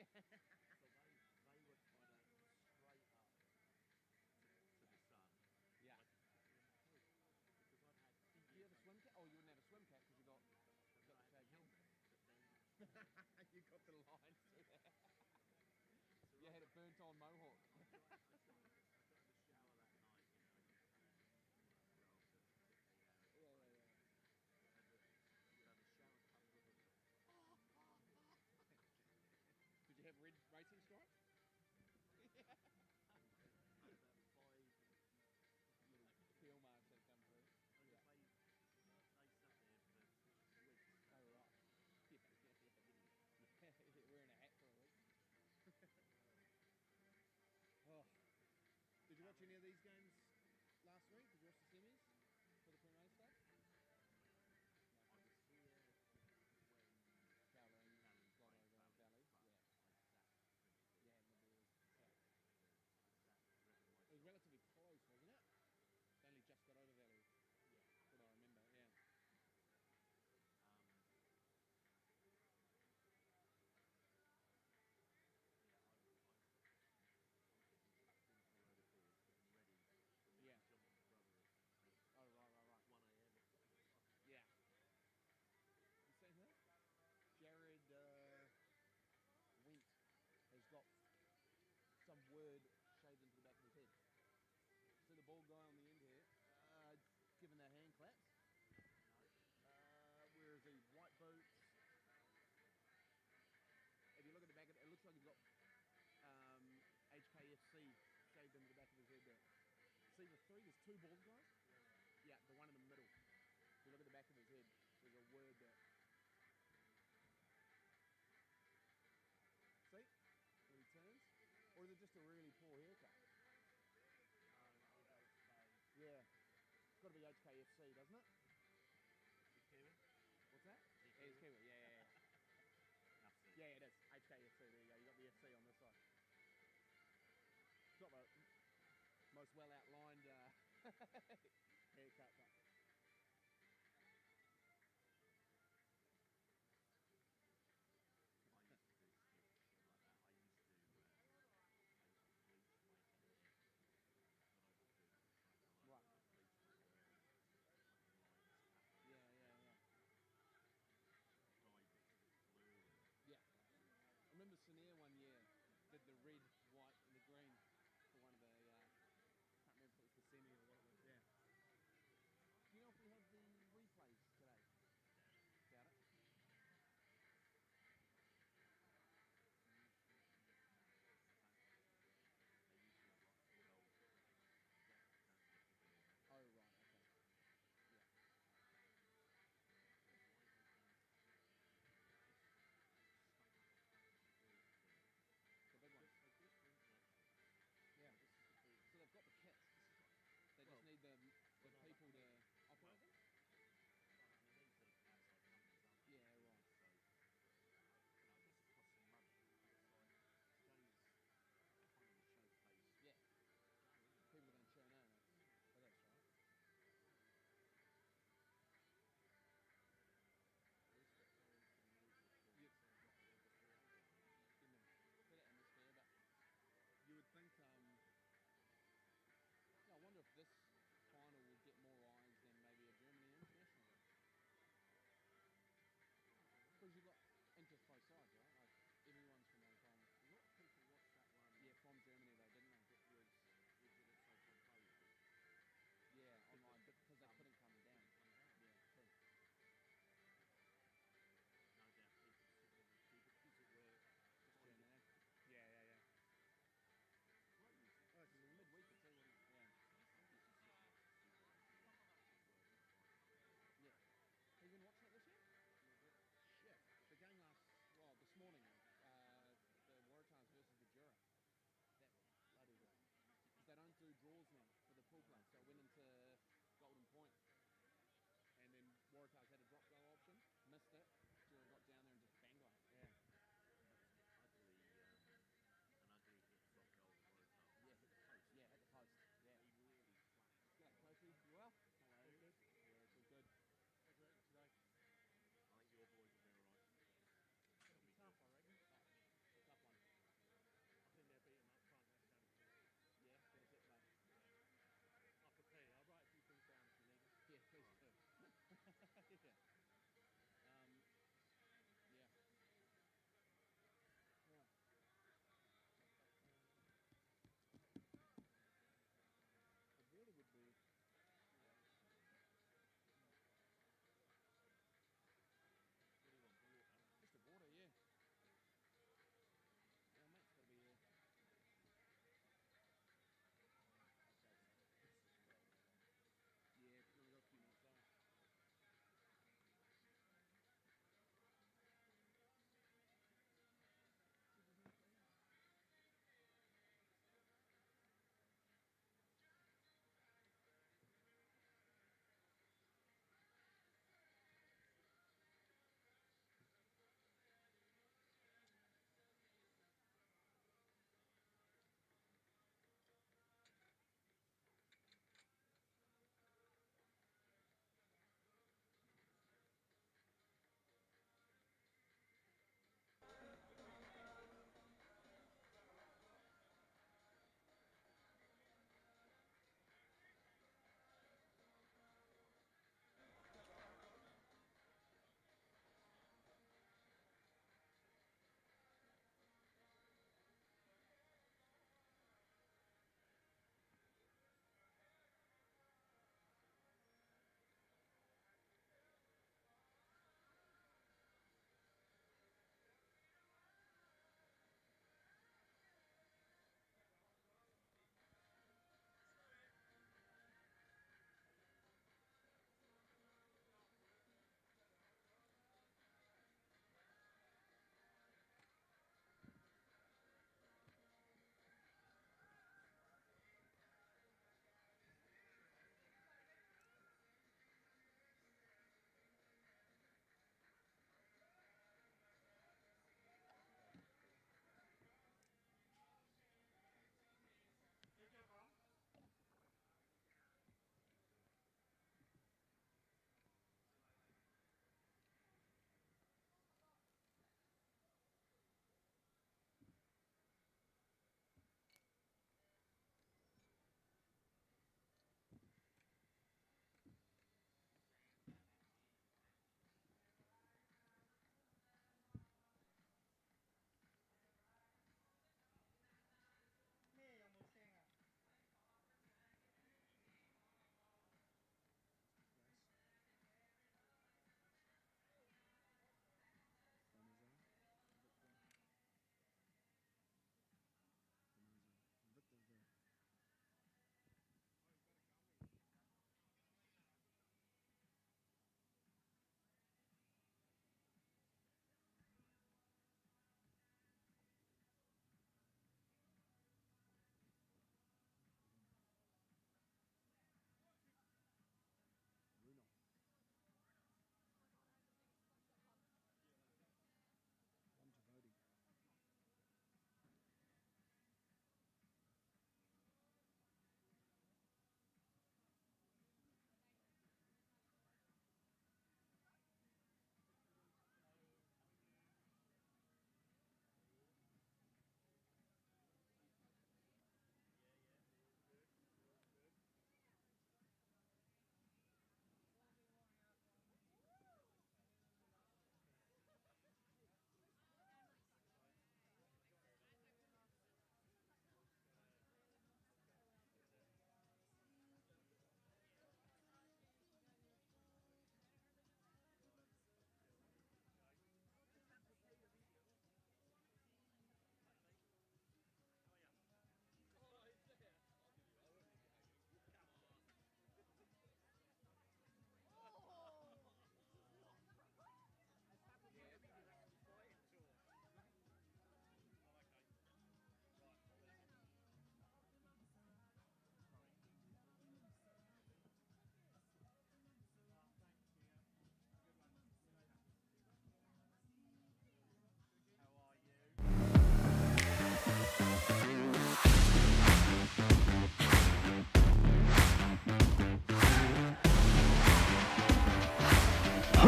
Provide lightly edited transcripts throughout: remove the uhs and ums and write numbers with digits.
Yeah. So they were kind of straight up to the sun. Yeah. I just couldn't feel my head because I'd had 2 Do you years. have a swim cap? Oh, you wouldn't have a swim cap because you got I the had the shade head. helmet, but then You got the lines through there. so You had it burnt on mohawk. I got in the shower that night, you know, well, after 6 hours. Yeah. And the shower comes on and Did you have red racing stripes? Yeah. I had about 5 Little peel marks that come through. because they sat there for weeks. Oh, right. Yeah. Wearing a hat for a week. Oh. Did you watch any of these games last week? Did you watch the semis for the Premiership stuff? I was here when Kowloon, played Lotto Valley. but Yeah. I sat principally. Yeah, the Bears. I sat repping my It was relatively close, wasn't it? They only just got over Valley. Yeah. That's what I remember, yeah. I was getting tucked into a load of beers, getting ready for meeting Jonathan's brother at Oh, right. 1 a.m. or something. Yeah. You seen her? Jared Went has got some word shaved into the back of his head. See the bald guy on the end here, giving the hand claps. Where is he? White boots. If you look at the back of it, it looks like he's got HKFC shaved into the back of his head there. See the three? There's two bald guys? Yeah, the one in the middle. If you look at the back of his head, there's a word there. See? When he turns? Or is it just a really poor haircut? Yeah. It's got to be HKFC, doesn't it? He's Kiwi? What's that? Yeah, he's Kiwi. Yeah. Yeah, it is. HKFC, there you go. You got the FC on this side. It's not the most well outlined haircut, but I used to do shit like that. I used to bleach my hair when I was doing construction. Right. I bleached my hair and fucking lines cut it. Yeah. Dyed it blue. Yeah. I remember Sinear one year did the red, white, and the green for one of the. I can't remember if it was the semi or what it was. Yeah.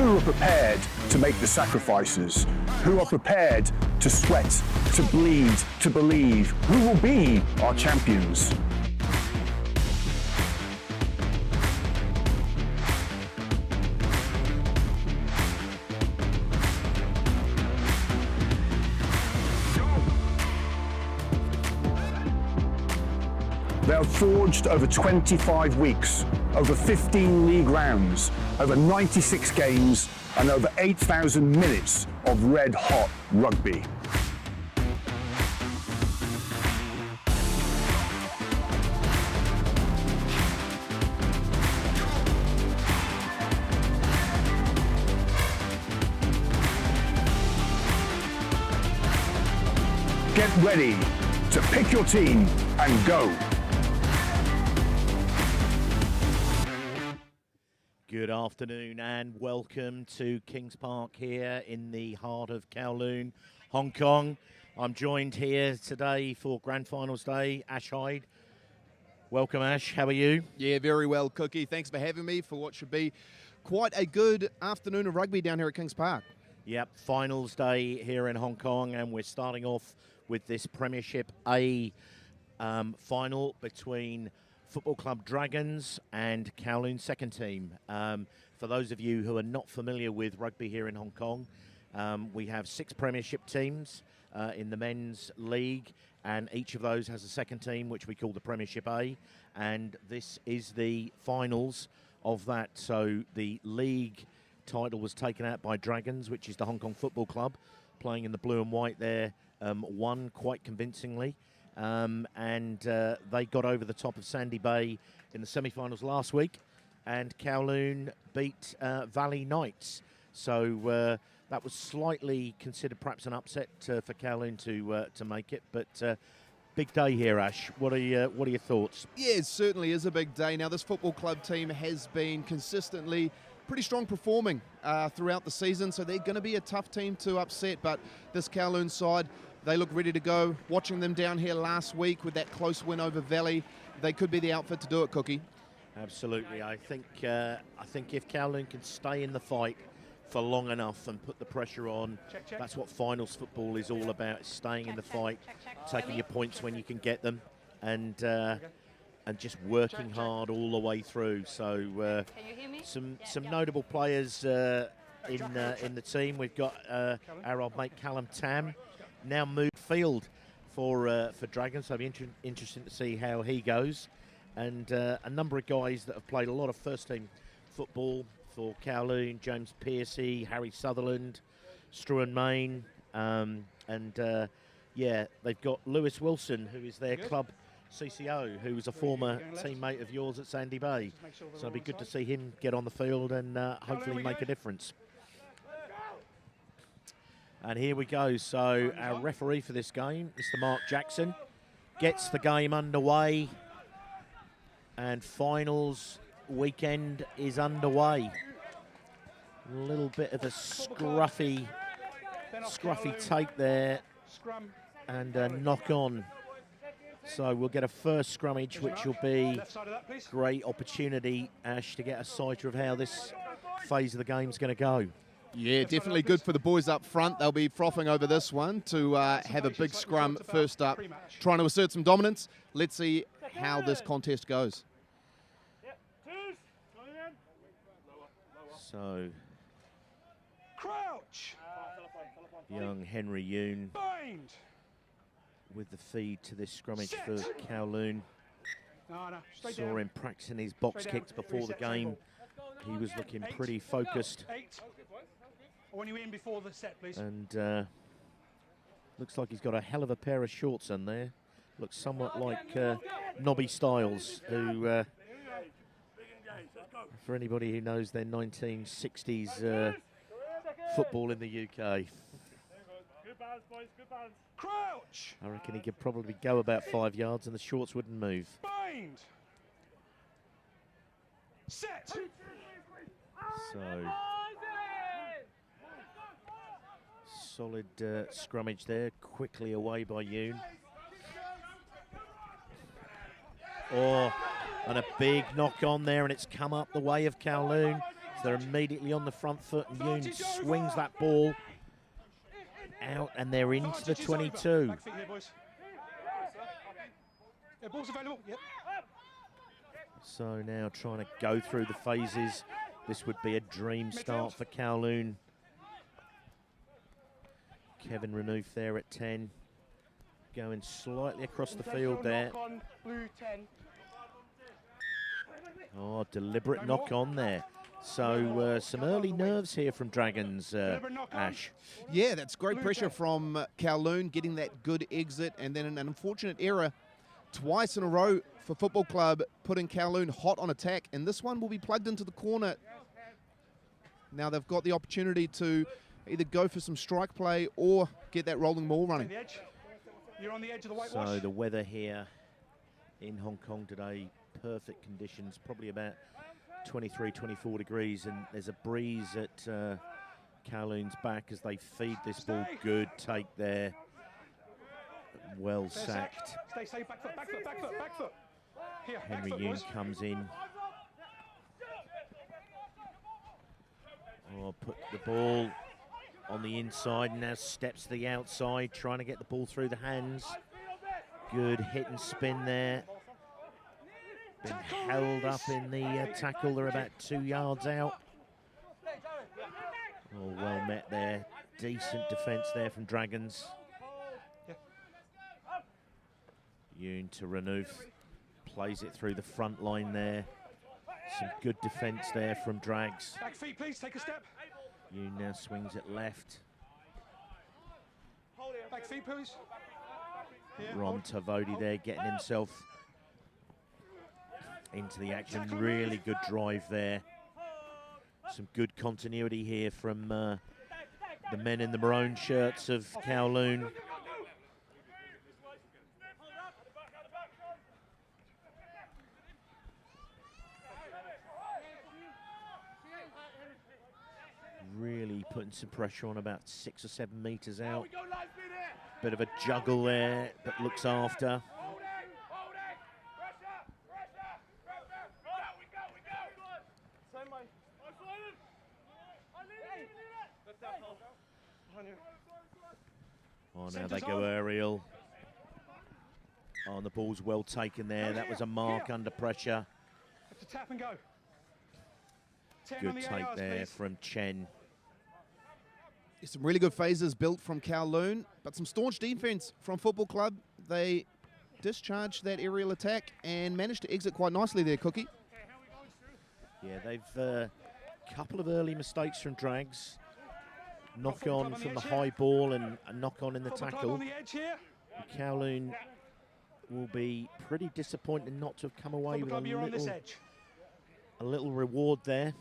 who are prepared to make the sacrifices, who are prepared to sweat, to bleed, to believe, who will be our champions. They have forged over 25 weeks, over 15 league rounds, over 96 games, and over 8,000 minutes of red-hot rugby. Get ready to pick your team and go. Good afternoon and welcome to Kings Park here in the heart of Kowloon, Hong Kong. I'm joined here today for Grand Finals Day, Ash Hyde. Welcome, Ash. How are you? Yeah, very well, Cookie. Thanks for having me for what should be quite a good afternoon of rugby down here at Kings Park. Yep, Finals Day here in Hong Kong, and we're starting off with this Premiership A final between Football Club Dragons and Kowloon second team. For those of you who are not familiar with rugby here in Hong Kong, we have 6 Premiership teams in the men's league, and each of those has a second team which we call the Premiership A, and this is the finals of that. So the league title was taken out by Dragons, which is the Hong Kong Football Club, playing in the blue and white there, won quite convincingly. They got over the top of Sandy Bay in the semi-finals last week, and Kowloon beat Valley Knights. So that was slightly considered perhaps an upset for Kowloon to make it, but big day here, Ash. What are your thoughts? Yeah, it certainly is a big day. Now, this football club team has been consistently pretty strong performing throughout the season, so they're going to be a tough team to upset, but this Kowloon side, they look ready to go. Watching them down here last week with that close win over Valley, they could be the outfit to do it, Cookie. Absolutely. I think if Kowloon can stay in the fight for long enough and put the pressure on, that's what finals football is all about, staying in the fight, taking your points when you can get them, and just working hard all the way through. So some notable players in the team. We've got our old mate Callum Tam, now moved field for Dragons, so it'll be interesting to see how he goes. And a number of guys that have played a lot of first-team football for Kowloon: James Piercy, Harry Sutherland, Struan Main, they've got Lewis Wilson, who is their club CCO, who's a former teammate of yours at Sandy Bay. So it'll be good to see him get on the field and hopefully make a difference. And here we go. So our referee for this game, Mr. Mark Jackson, gets the game underway. And finals weekend is underway. A little bit of a scruffy take there and a knock on. So we'll get a first scrummage, which will be a great opportunity, Ash, to get a sight of how this phase of the game's going to go. Yeah, definitely good for the boys up front. They'll be frothing over this one to have a big scrum first up, trying to assert some dominance. Let's see how this contest goes. So, crouch. Young Henry Yoon with the feed to this scrummage for Kowloon. Saw him practicing his box kicks before the game. He was looking pretty focused. When you in before the set, please. And looks like he's got a hell of a pair of shorts on there. Looks somewhat like Nobby Styles, who, for anybody who knows their 1960s football in the UK. Good balance, boys, good balance. Crouch! I reckon he could probably go about 5 yards and the shorts wouldn't move. Bind! Set! So, solid scrummage there, quickly away by Yoon. Oh, and a big knock on there, and it's come up the way of Kowloon. They're immediately on the front foot, and Yoon swings that ball out, and they're into the 22. Back feet here, boys. Yeah, ball's available. Yep. So now trying to go through the phases. This would be a dream start for Kowloon. Kevin Renouf there at 10. Going slightly across the field there. Blue 10. Oh, deliberate knock on there. So some early nerves here from Dragons, Ash. Yeah, that's great pressure from Kowloon, getting that good exit, and then an unfortunate error twice in a row for Football Club, putting Kowloon hot on attack, and this one will be plugged into the corner. Now they've got the opportunity to either go for some strike play or get that rolling ball running. You're on the edge of the whitewash. So the weather here in Hong Kong today, perfect conditions, probably about 23, 24 degrees, and there's a breeze at Kowloon's back as they feed this ball. Good take there. Well sacked. Stay safe, back foot, back foot, back foot, back foot. Here, Henry back foot, Yoon boys. comes in. Oh, put the ball on the inside, and now steps to the outside, trying to get the ball through the hands. Good hit and spin there. Been held up in the tackle. They're about 2 yards out. Oh, well met there. Decent defence there from Dragons. Yoon to Renouf. Plays it through the front line there. Some good defence there from Drags. Back feet, please. Take a step. Yoon now swings it left. Back feet, please. Here, Ron Tavodi there getting himself into the action. Really good drive there. Some good continuity here from the men in the maroon shirts of Kowloon. Really putting some pressure on, about 6 or 7 metres out. Bit of a juggle there, but looks after. Oh, now they go aerial. Oh, and the ball's well taken there. That was a mark under pressure. Have to tap and go. Good take there from Chen. Some really good phases built from Kowloon, but some staunch defense from Football Club. They discharged that aerial attack and managed to exit quite nicely there, Cookie. Yeah, they've couple of early mistakes from Drags. Knock on from the high ball and a knock on in the tackle. Kowloon will be pretty disappointed not to have come away with a little reward there.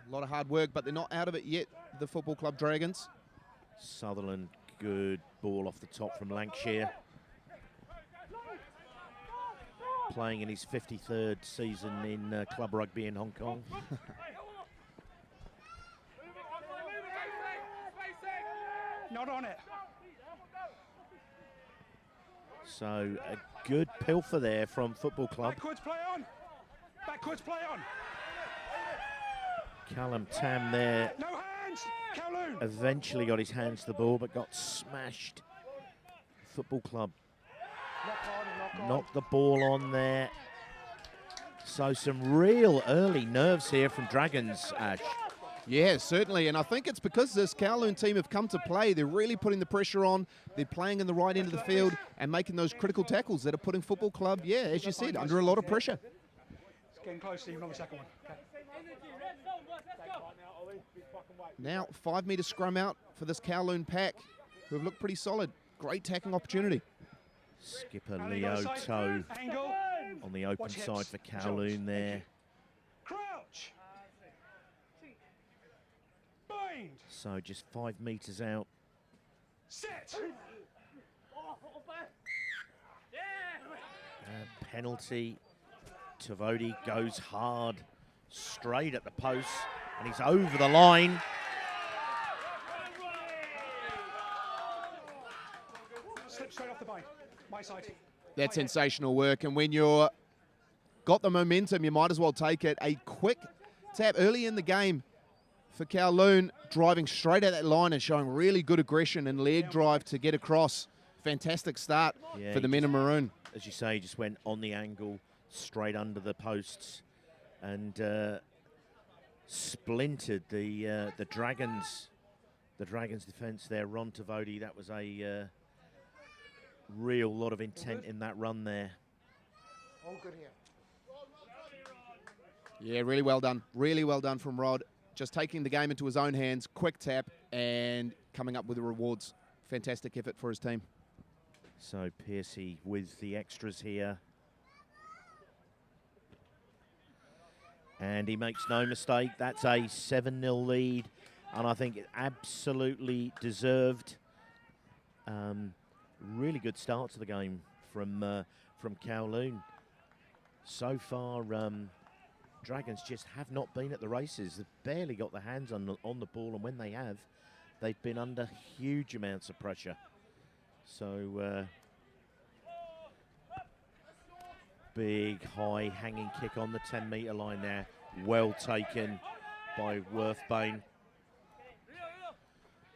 A lot of hard work, but they're not out of it yet, the Football Club Dragons. Sutherland, good ball off the top from Lancashire. Playing in his 53rd season in club rugby in Hong Kong. Not on it. So a good pilfer there from Football Club. Backwards play on. Backwards play on. Callum Tam there. No hands. Kowloon. Eventually got his hands to the ball, but got smashed. Football Club knocked the ball on there. So some real early nerves here from Dragons, Ash. Yeah, certainly, and I think it's because this Kowloon team have come to play. They're really putting the pressure on. They're playing in the right end of the field and making those critical tackles that are putting Football Club, yeah, as you said, under a lot of pressure. It's getting close, even on the second one. Okay. Now, 5 metre scrum out for this Kowloon pack, who have looked pretty solid. Great tackling opportunity. Skipper Leo Toe on the open side for Kowloon there. Crouch. Bind. So just 5 metres out. Set. Penalty. Tavodi goes hard, straight at the post, and he's over the line. Slip straight off the bind. My side. That's sensational work, and when you're got the momentum, you might as well take it. A quick tap early in the game for Kowloon, driving straight at that line and showing really good aggression and leg drive to get across. Fantastic start for the men in maroon. As you say, he just went on the angle, straight under the posts, and splintered the Dragons. The Dragons' defence there. Ron Tavodi, that was a real lot of intent in that run there. All good here. Yeah, really well done. Really well done from Rod. Just taking the game into his own hands, quick tap, and coming up with the rewards. Fantastic effort for his team. So Piercy with the extras here. And he makes no mistake. That's a 7-0 lead. And I think it absolutely deserved. Really good start to the game from Kowloon. So far, Dragons just have not been at the races. They've barely got their hands on the ball, and when they have, they've been under huge amounts of pressure. So, big, high, hanging kick on the 10-metre line there. Well taken by Worthbane.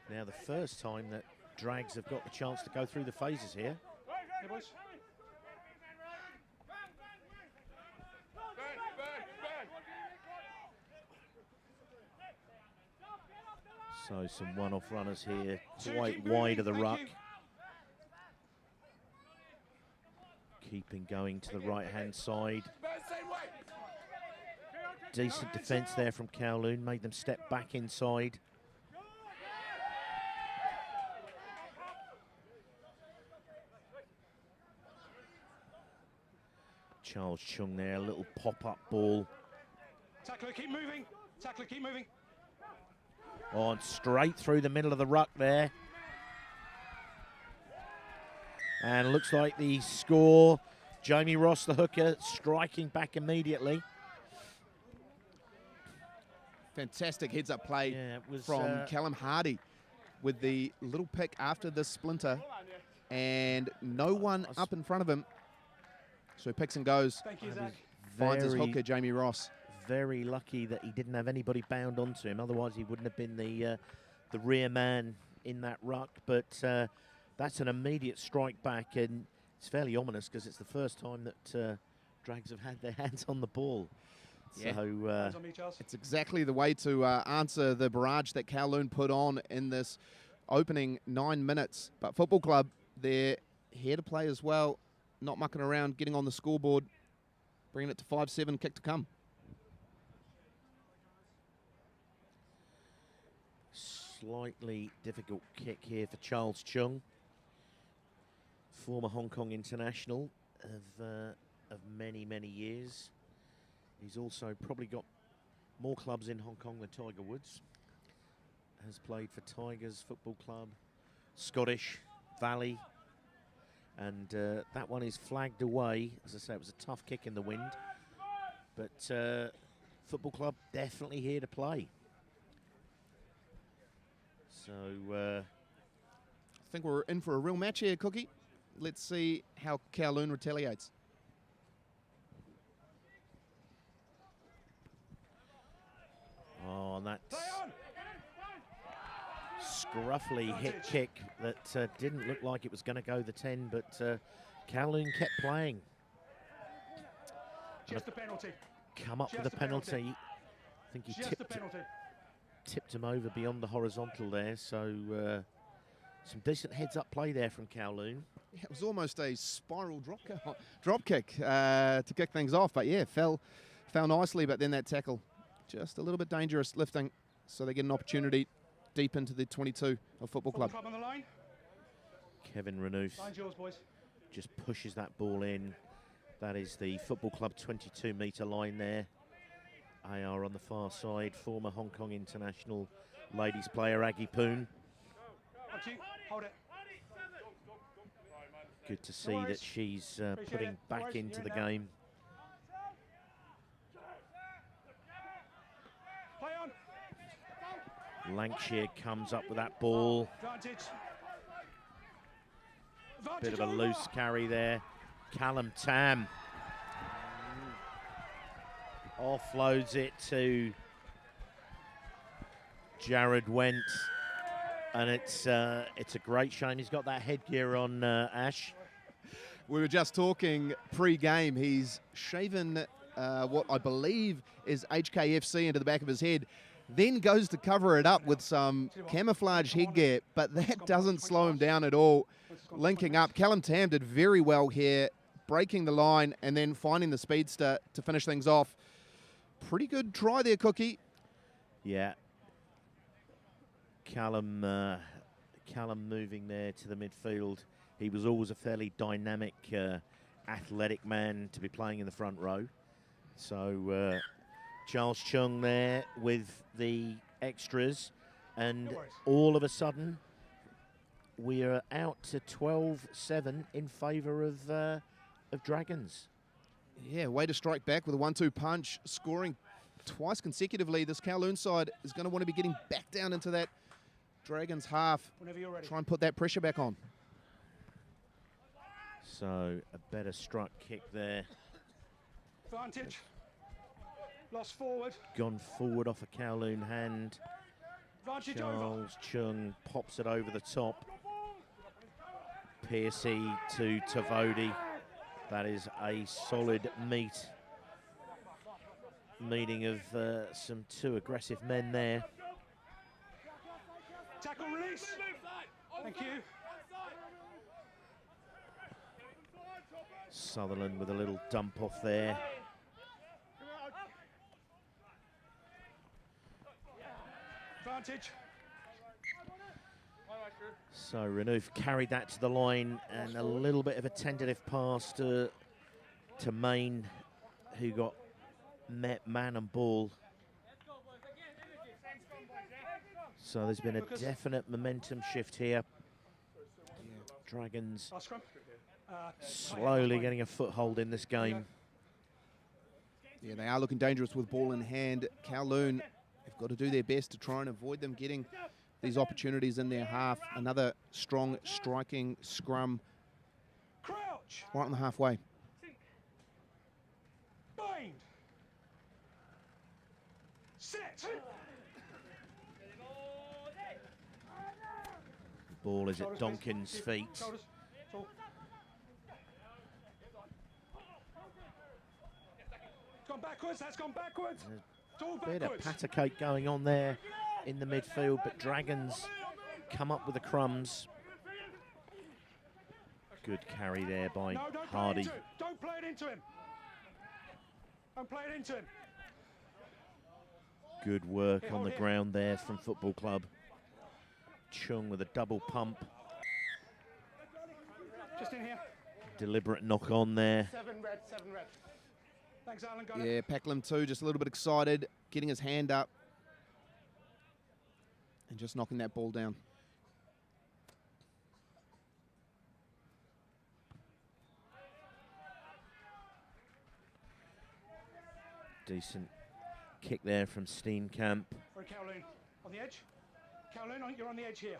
Now the first time that Drags have got the chance to go through the phases here. Hey, boys. So some one-off runners here, quite wide of the ruck. Keeping going to the right-hand side. Decent defence there from Kowloon, made them step back inside. Charles Chung there, a little pop-up ball. Tackler, keep moving. Tackler, keep moving. On straight through the middle of the ruck there. And looks like the score, Jamie Ross, the hooker, striking back immediately. Fantastic heads-up play from Callum Hardy with the little pick after the splinter. And no one up in front of him. So he picks and goes. Thank you, Zach. Finds his hooker, Jamie Ross. Very lucky that he didn't have anybody bound onto him. Otherwise, he wouldn't have been the rear man in that ruck. But that's an immediate strike back, and it's fairly ominous because it's the first time that Drags have had their hands on the ball. Yeah. So it's exactly the way to answer the barrage that Kowloon put on in this opening 9 minutes. But Football Club, they're here to play as well, not mucking around, getting on the scoreboard, bringing it to 5-7, kick to come. Slightly difficult kick here for Charles Chung, former Hong Kong international of many, many years. He's also probably got more clubs in Hong Kong than Tiger Woods. Has played for Tigers Football Club, Scottish, Valley, and that one is flagged away. As I say, it was a tough kick in the wind, but Football Club definitely here to play. So I think we're in for a real match here, Cookie. Let's see how Kowloon retaliates. Oh, and that scruffily hit kick that didn't look like it was going to go the 10, but Kowloon kept playing. Just the penalty. Come up with a penalty. I think he tipped him over beyond the horizontal there, so some decent heads-up play there from Kowloon. Yeah, it was almost a spiral drop kick to kick things off, but yeah, fell nicely, but then that tackle just a little bit dangerous, lifting, so they get an opportunity deep into the 22 of Football Club. On the line. Kevin Renouf Line's yours, boys. just pushes that ball in. That is the Football Club 22-metre line there. AR on the far side, former Hong Kong international ladies player Aggie Poon. Hold it. Good to see that she's putting back into the game. Play on. Lancashire comes up with that ball. Bit of a loose carry there. Callum Tam Offloads it to Jared Went. And it's a great shame he's got that headgear on, Ash. We were just talking pre-game. He's shaven what I believe is HKFC into the back of his head, then goes to cover it up with some camouflage headgear, but that doesn't slow him down at all. Linking up, Callum Tam did very well here, breaking the line and then finding the speedster to finish things off. Pretty good try there, Cookie. Yeah. Callum moving there to the midfield. He was always a fairly dynamic, athletic man to be playing in the front row. So Charles Chung there with the extras, and all of a sudden we are out to 12-7 in favour of Dragons. Yeah, way to strike back with a 1-2 punch, scoring twice consecutively. This Kowloon side is going to want to be getting back down into that Dragons half. Whenever you're ready. Try and put that pressure back on. So a better struck kick there. Advantage. Lost forward. Gone forward off a Kowloon hand. Advantage Charles Chung pops it over the top. Piercy to Tavodi. That is a solid meeting of some two aggressive men there. Tackle release. Thank you. Sutherland with a little dump off there. Advantage. So Renouf carried that to the line, and a little bit of a tentative pass to Main, who got met man and ball. So there's been a definite momentum shift here. Dragons slowly getting a foothold in this game. Yeah, they are looking dangerous with ball in hand. Kowloon have got to do their best to try and avoid them getting these opportunities in their half. Another strong striking scrum. Crouch. Right on the halfway. Bind. Set. Ball is at Donkin's feet. Shoulders. It's gone backwards. That's gone backwards. It's all Bit of backwards. patter cake going on there in the midfield, but Dragons come up with the crumbs. Good carry there by No, don't Hardy. Play it into it. Don't play it into him. Don't play it into him. Good work on the ground there from Football Club. Chung with a double pump. Just in here. Deliberate knock on there. 7 red, 7 red. Thanks, Alan. Got Yeah, Packlam too, just a little bit excited, getting his hand up and just knocking that ball down. Decent kick there from Steenkamp. For Kowloon. On the edge. Kowloon, you're on the edge here.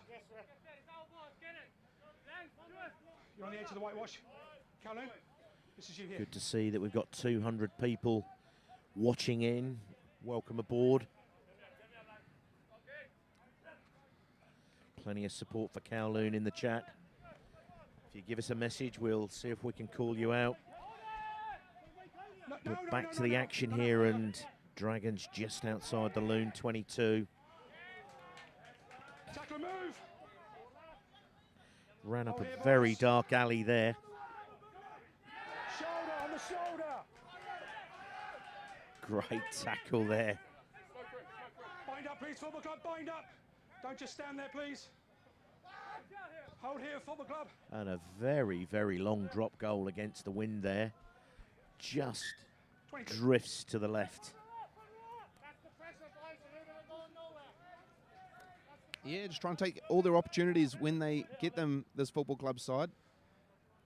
You're on the edge of the whitewash. Kowloon, this is you here. Good to see that we've got 200 people watching in. Welcome aboard. Plenty of support for Kowloon in the chat. If you give us a message, we'll see if we can call you out. But back to the action here, and Dragons just outside the Loon 22. Tackle move. Ran up a very dark alley there. Shoulder on the shoulder. Great tackle there. Bind up, please, Football Club. Bind up. Don't just stand there, please. Hold here, Football Club. And a very, very long drop goal against the wind there. Just 22. drifts to the left. Yeah, just try and take all their opportunities when they get them, this Football Club side.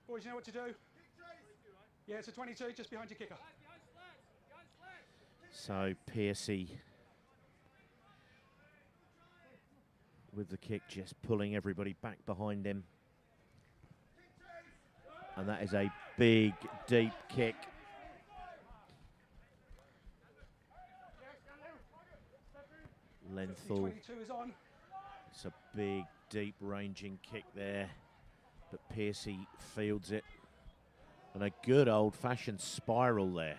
Boys, you know what to do? Yeah, it's a 22, just behind your kicker. So Piercy with the kick, just pulling everybody back behind him. And that is a big, deep kick. Lenthal. 22 is on. It's a big, deep ranging kick there, but Piercy fields it. And a good old-fashioned spiral there.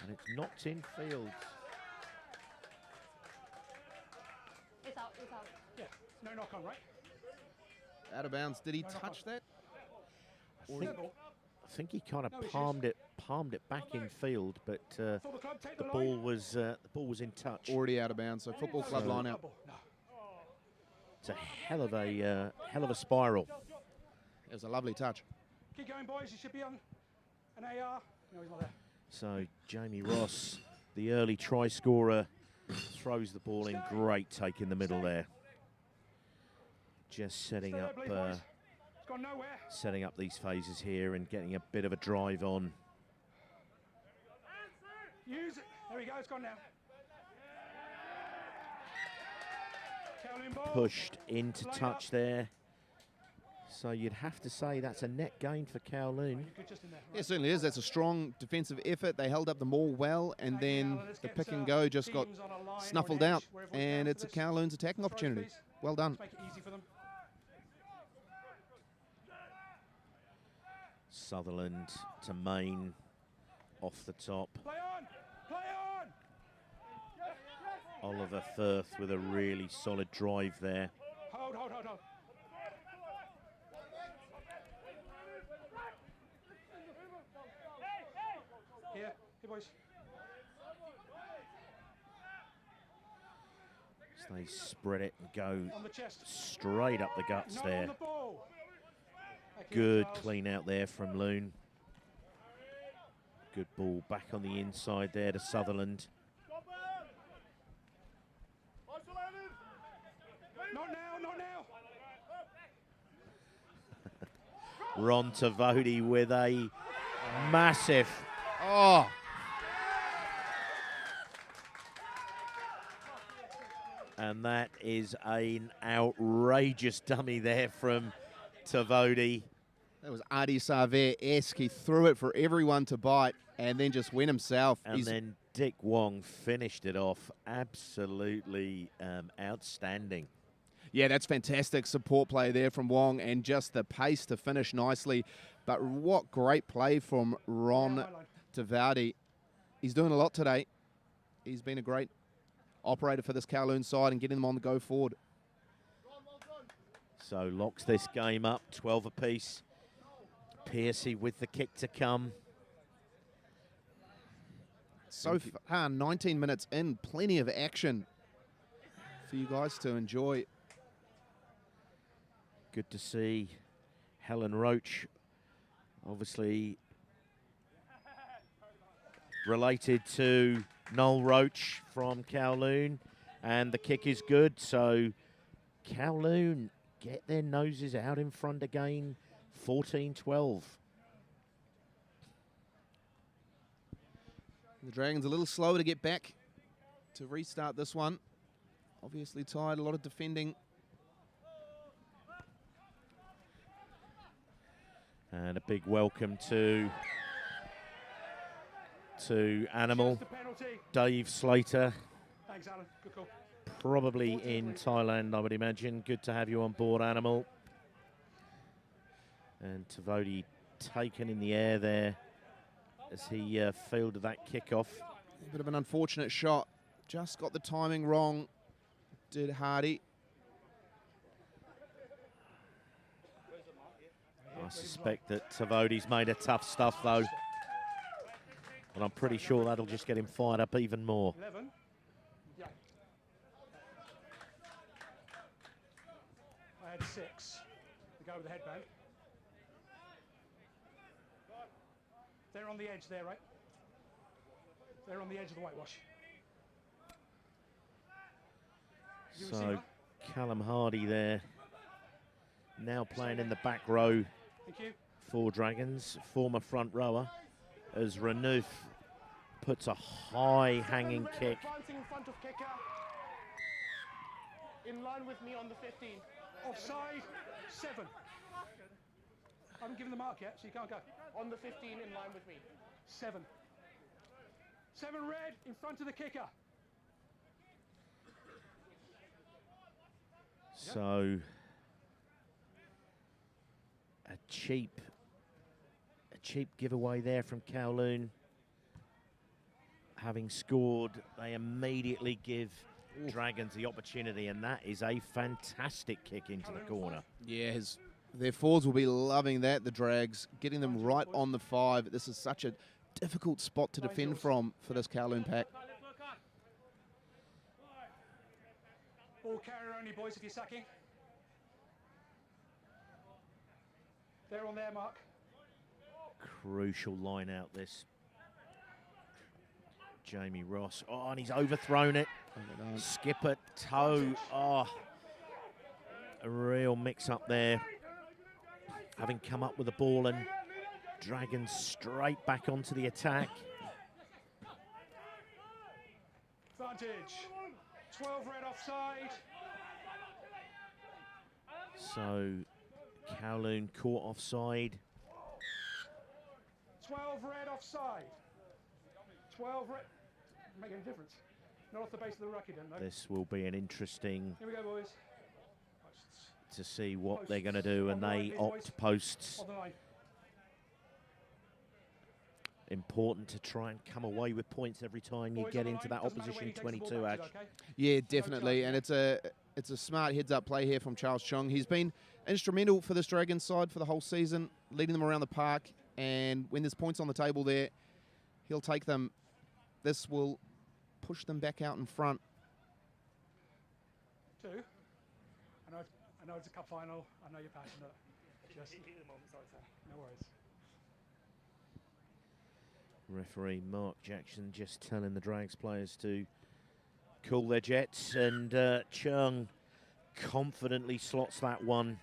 And it's knocked in field. It's out, it's out. Yeah, no knock on, right? Out of bounds. Did he No, touch that? I think he kind of No issues. palmed it back in field, but Football club, take the line. ball was in touch. Already out of bounds, so football club So- line out. No. It's a hell of a spiral. It was a lovely touch. Keep going, boys. You should be on an AR. No, he's not there. So Jamie Ross, the early try scorer, throws the ball in. Great take in the middle there. Just setting Stay there, up bleed, boys. It's gone nowhere. setting up these phases here and getting a bit of a drive on. Use it. There we go. It's gone now. Kowloon ball. Pushed into Line touch up. there. So you'd have to say that's a net gain for Kowloon. Good just in there. Yeah, it certainly is. That's a strong defensive effort. They held up the maul well, and then the pick and go just got snuffled out, and it's a Kowloon's attacking opportunity. Well done. Make it easy for them. Sutherland to Main off the top. Play on. Play on. Oliver Firth with a really solid drive there. Hold. Here, boys. So they spread it and go On the chest. straight up the guts Not there. on the ball. Back here, Good Charles. clean out there from Loon. Good ball back on the inside there to Sutherland. Not now. Ron Tavodi with a massive. Oh, And that is an outrageous dummy there from Tavodi. that was Adi Sarver-esque. He threw it for everyone to bite, and then just went himself. And then Dick Wong finished it off absolutely outstanding. Yeah, that's fantastic support play there from Wong, and just the pace to finish nicely. But what great play from Ron Tavodi. He's doing a lot today. He's been a great operator for this Kowloon side and getting them on the go forward. So locks this game up, 12 apiece. Piercy with the kick to come. So far, 19 minutes in, plenty of action for you guys to enjoy. Good to see Helen Roach, obviously related to Noel Roach from Kowloon, and the kick is good. So Kowloon get their noses out in front again, 14-12. The Dragons a little slower to get back to restart this one. Obviously tired, a lot of defending. And a big welcome to Animal, The penalty. Dave Slater, Thanks, Alan. Good call. probably in Thailand, I would imagine. Good to have you on board, Animal. And Tavodi taken in the air there as he fielded that kickoff. A bit of an unfortunate shot. Just got the timing wrong, did Hardy. I suspect that Tavodi's made a tough stuff, though. And I'm pretty sure that'll just get him fired up even more. 11. Yeah. I had 6 to go with the headband. They're on the edge there, right? They're on the edge of the whitewash. You So receiver? Callum Hardy there, now playing in the back row Thank you. for Dragons, former front rower, as Renouf puts a high hanging kick. Advancing in front of kicker. In line with me on the 15. Offside, 7. I haven't given the mark yet, so you can't go. On the 15 in line with me. 7. 7 red in front of the kicker. So a cheap giveaway there from Kowloon. Having scored, they immediately give Dragons the opportunity, and that is a fantastic kick into the corner. Yeah, their forwards will be loving that, the Drags, getting them right on the 5. This is such a difficult spot to defend from for this Kowloon pack. Ball carrier only, boys, if you're sucking. They're on their mark. Crucial line out this. Jamie Ross. Oh, and he's overthrown it. Skipper, toe. Oh, a real mix-up there. Having come up with the ball, and Dragons straight back onto the attack. Advantage. 12 red offside. So Kowloon caught offside. 12 red offside. 12 red. Make any difference. Not off the base of the rucky, don't they? This will be an interesting Here we go, boys. to see what they're going to do, and they opt posts. On the line. Important to try and come away with points every time you Boys get on the into line. that Doesn't matter where opposition he takes the ball 22, back Ash. to, okay? Yeah, definitely, and it's a smart heads-up play here from Charles Chung. He's been instrumental for this Dragons side for the whole season, leading them around the park, and when there's points on the table there, he'll take them. This will push them back out in front. 2. I know it's a cup final. I know you're passionate. Just no worries. Referee Mark Jackson just telling the Drags players to cool their jets, and Chung confidently slots that one.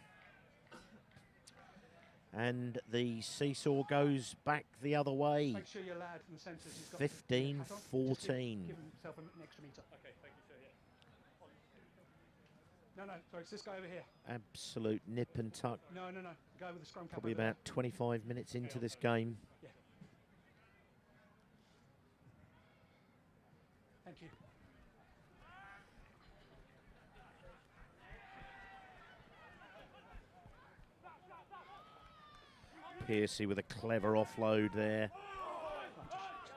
And the seesaw goes back the other way. Make sure your lad from the centres has got 15-14. Just give himself an extra metre. Okay, thank you, sir. Yeah. No, sorry, it's this guy over here. Absolute nip and tuck. No. Guy with the scrum cap. Probably over there. about 25 minutes into this game. Yeah. Thank you. Piercy with a clever offload there.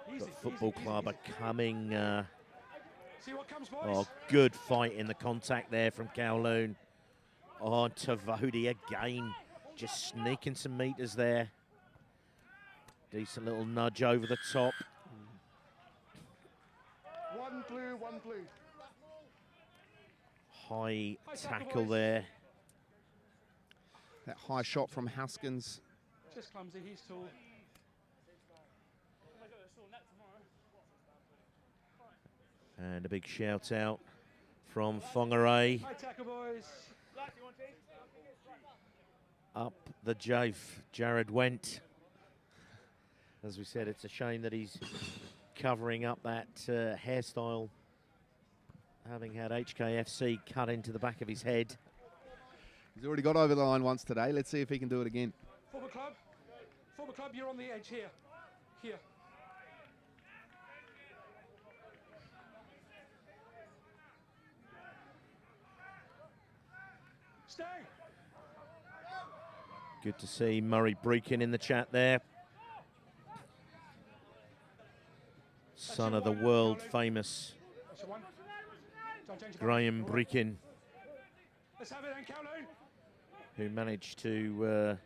Easy, But Football Club are coming. See what comes, boys. Oh, good fight in the contact there from Kowloon. Oh, Tavodi again, just sneaking some meters there. Decent little nudge over the top. One blue, one blue. High tackle there. That high shot from Haskins. Just clumsy, he's tall. And a big shout out from Fongaray. High tackle, boys. Up the Jafe, Jared went. As we said, it's a shame that he's covering up that hairstyle, having had HKFC cut into the back of his head. He's already got over the line once today. Let's see if he can do it again. Football Club, you're on the edge here. Here. Stay. Good to see Murray Breakin in the chat there. Son of the world famous That's your one. Don't change the Graham ball. Breakin, Let's have it then, Kowloon. who managed to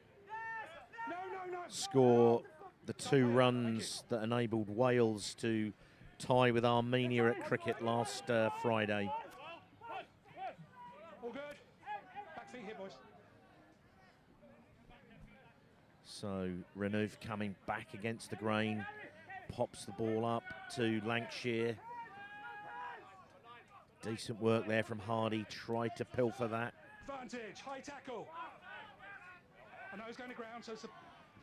No. score the 2 runs that enabled Wales to tie with Armenia at cricket last Friday. All good. Back feet here, boys. So Renouf coming back against the grain, pops the ball up to Lancashire. Decent work there from Hardy, tried to pilfer that. Advantage, high tackle. I know he's going to ground, so it's a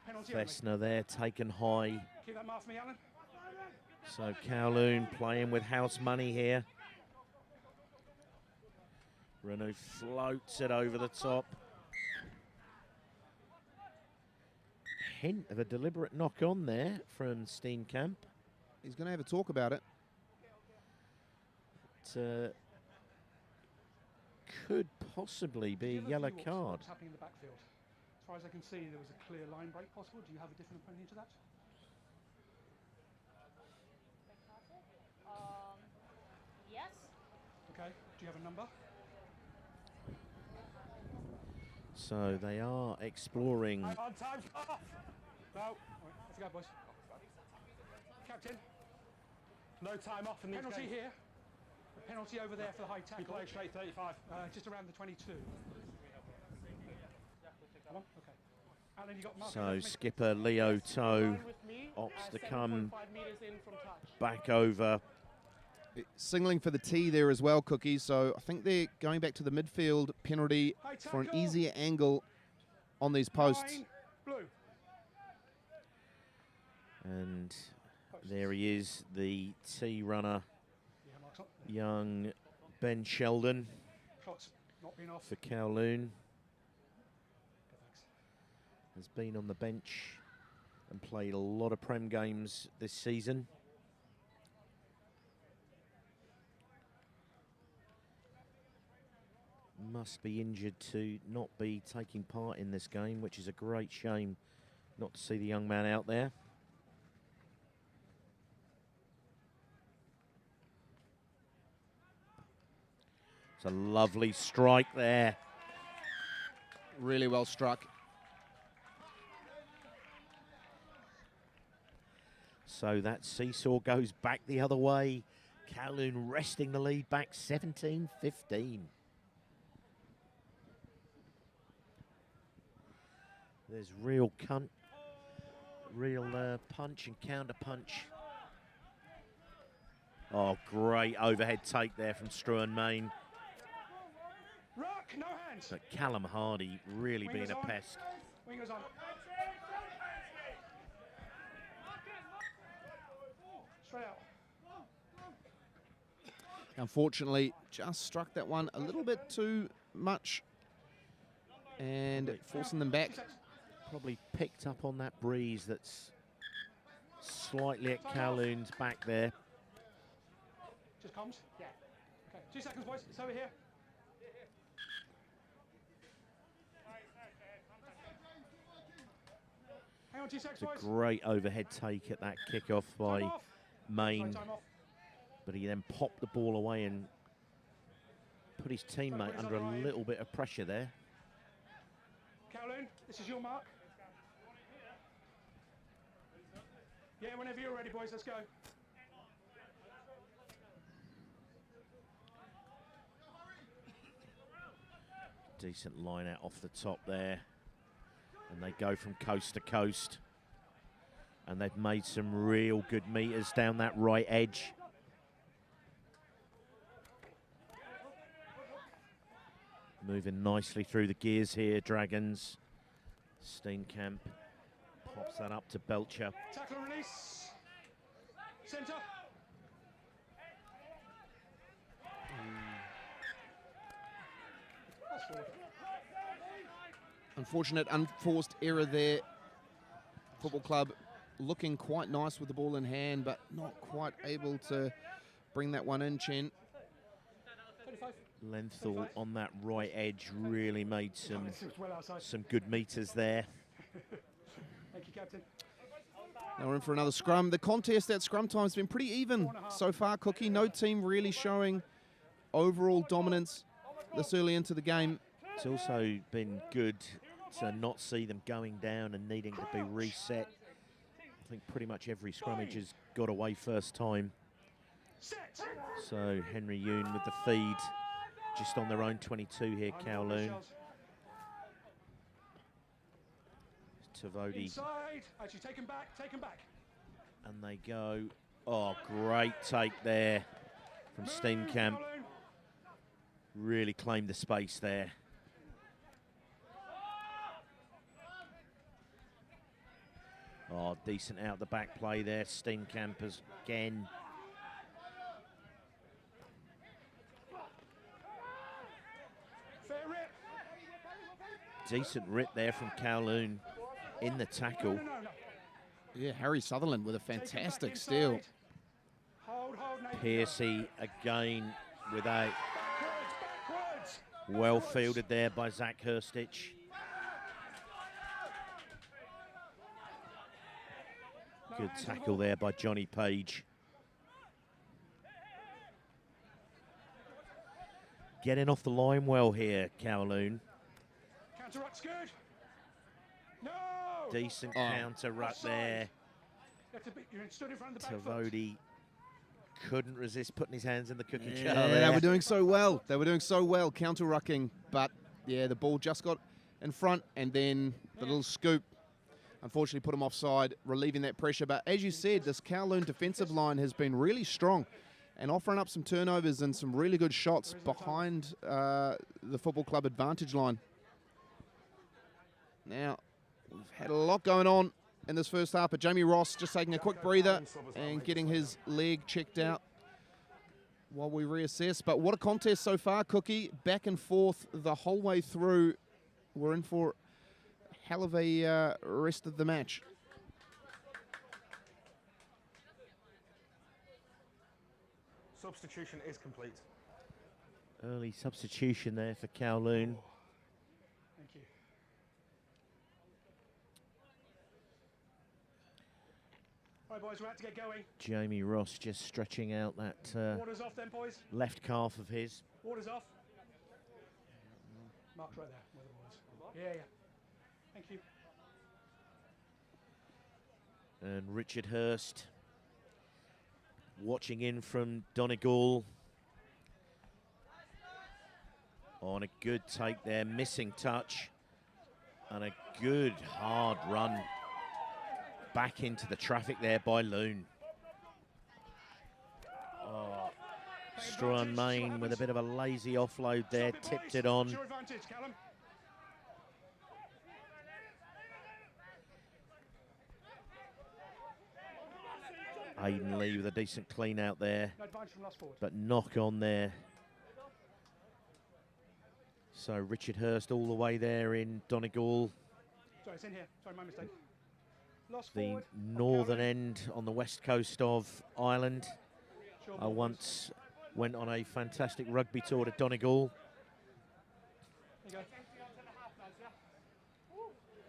penalty only. Fessner there taken high. Keep that mark for me, Alan. So Kowloon playing with house money here. Renouf floats it over the top. Hint of a deliberate knock on there from Steenkamp. he's going to have a talk about it. Could possibly be a yellow card. What's happening in the backfield? As far as I can see, there was a clear line break possible. Do you have a different opinion to that? Yes. Okay. Do you have a number? So they are exploring. On time. Off. No. All right, let's go, boys. Captain. No time off in these Penalty games. here. A penalty over there for the high We tackle. play straight 35. Just around the 22. Come on. Okay. And then you got Mark So Smith. skipper Leo Toe opts to come 7.5 meters in from touch. back over. Signaling for the tee there as well, Cookie. So I think they're going back to the midfield penalty High for an tackle. easier angle on these posts. 9, blue. And there he is, the tee runner, Yeah, Mark's up. young Ben Sheldon Clock's not been off. for Kowloon. Okay, thanks. Has been on the bench and played a lot of Prem games this season. Must be injured to not be taking part in this game, which is a great shame not to see the young man out there. It's a lovely strike there. Really well struck. So that seesaw goes back the other way. Kowloon wresting the lead back 17-15. There's real punch and counter punch. Oh, great overhead take there from Struan Main. Rock, no hands. But Callum Hardy really being Wingers a on. pest. Wingers on. Straight out. Unfortunately, just struck that one a little bit too much and forcing them back. Probably picked up on that breeze that's slightly at Kowloon's back there. Just comms? Yeah. Okay, 2 seconds, boys. It's over here. Hang on 2 seconds, It's boys. a great overhead take at that kickoff by Time off. Main, Sorry, time off. but he then popped the ball away and put his teammate under a little bit of pressure there. Kowloon, this is your mark. Yeah, whenever you're ready, boys, let's go. Decent line out off the top there. And they go from coast to coast. And they've made some real good meters down that right edge. Moving nicely through the gears here, Dragons. Steenkamp pops that up to Belcher. Tackle release. Centre. That's forward. Unfortunate, unforced error there. Football club looking quite nice with the ball in hand, but not quite able to bring that one in, Chen. 35. Lenthal on that right edge really made some Well outside. good meters there. Thank you, Captain. Now we're in for another scrum. The contest at scrum time has been pretty even so far, Cookie. No team really showing overall dominance this early into the game. It's also been good to not see them going down and needing to be reset. I think pretty much every scrummage has got away first time. Set. So Henry Yoon with the feed just on their own 22 here, Kowloon. Tavodi, Inside. Actually, take him back. Take him back. and they go. Oh, great take there from Steenkamp. Kowloon. Really claimed the space there. Oh, decent out the back play there. Steenkamp again. Fair rip. Decent rip there from Kowloon in the tackle. No. Yeah, Harry Sutherland with a Take him back fantastic inside. steal. Nathan. Piercy again without. Backwards. Well fielded there by Zach Hurstich. Good tackle there by Johnny Page. Getting off the line well here, Kowloon. Counter ruck's good. No. Decent counter ruck there. You're stood in front of the back foot. Tavodi couldn't resist putting his hands in the cookie jar Yeah, there. they were doing so well. They were doing so well, counter-rucking. But, yeah, the ball just got in front, and then the little scoop unfortunately put him offside, relieving that pressure. But as you said, this Kowloon defensive line has been really strong and offering up some turnovers and some really good shots behind the football club advantage line. Now, we've had a lot going on in this first half, but Jamie Ross just taking a quick breather and getting his leg checked out while we reassess. But what a contest so far, Cookie. Back and forth the whole way through. We're in for a hell of a rest of the match. Substitution is complete. Early substitution there for Kowloon. Thank you. All right, boys, we're about to get going. Jamie Ross just stretching out that Waters off then, boys. left calf of his. Waters off. Mark's right there where the ball is. Yeah, yeah. Thank you. And Richard Hurst watching in from Donegal. On a good take there, missing touch. And a good hard run back into the traffic there by Loon. Oh, Strahan Main with a bit of a lazy offload there, tipped it on. Your advantage, Callum. Aidan Lee with a decent clean out there, No advantage from last forward. but knock on there. So Richard Hurst all the way there in Donegal, Sorry, it's in here. Sorry, my mistake. Lost the forward. northern end on the west coast of Ireland. Sure, I boys. once went on a fantastic rugby tour to Donegal. There you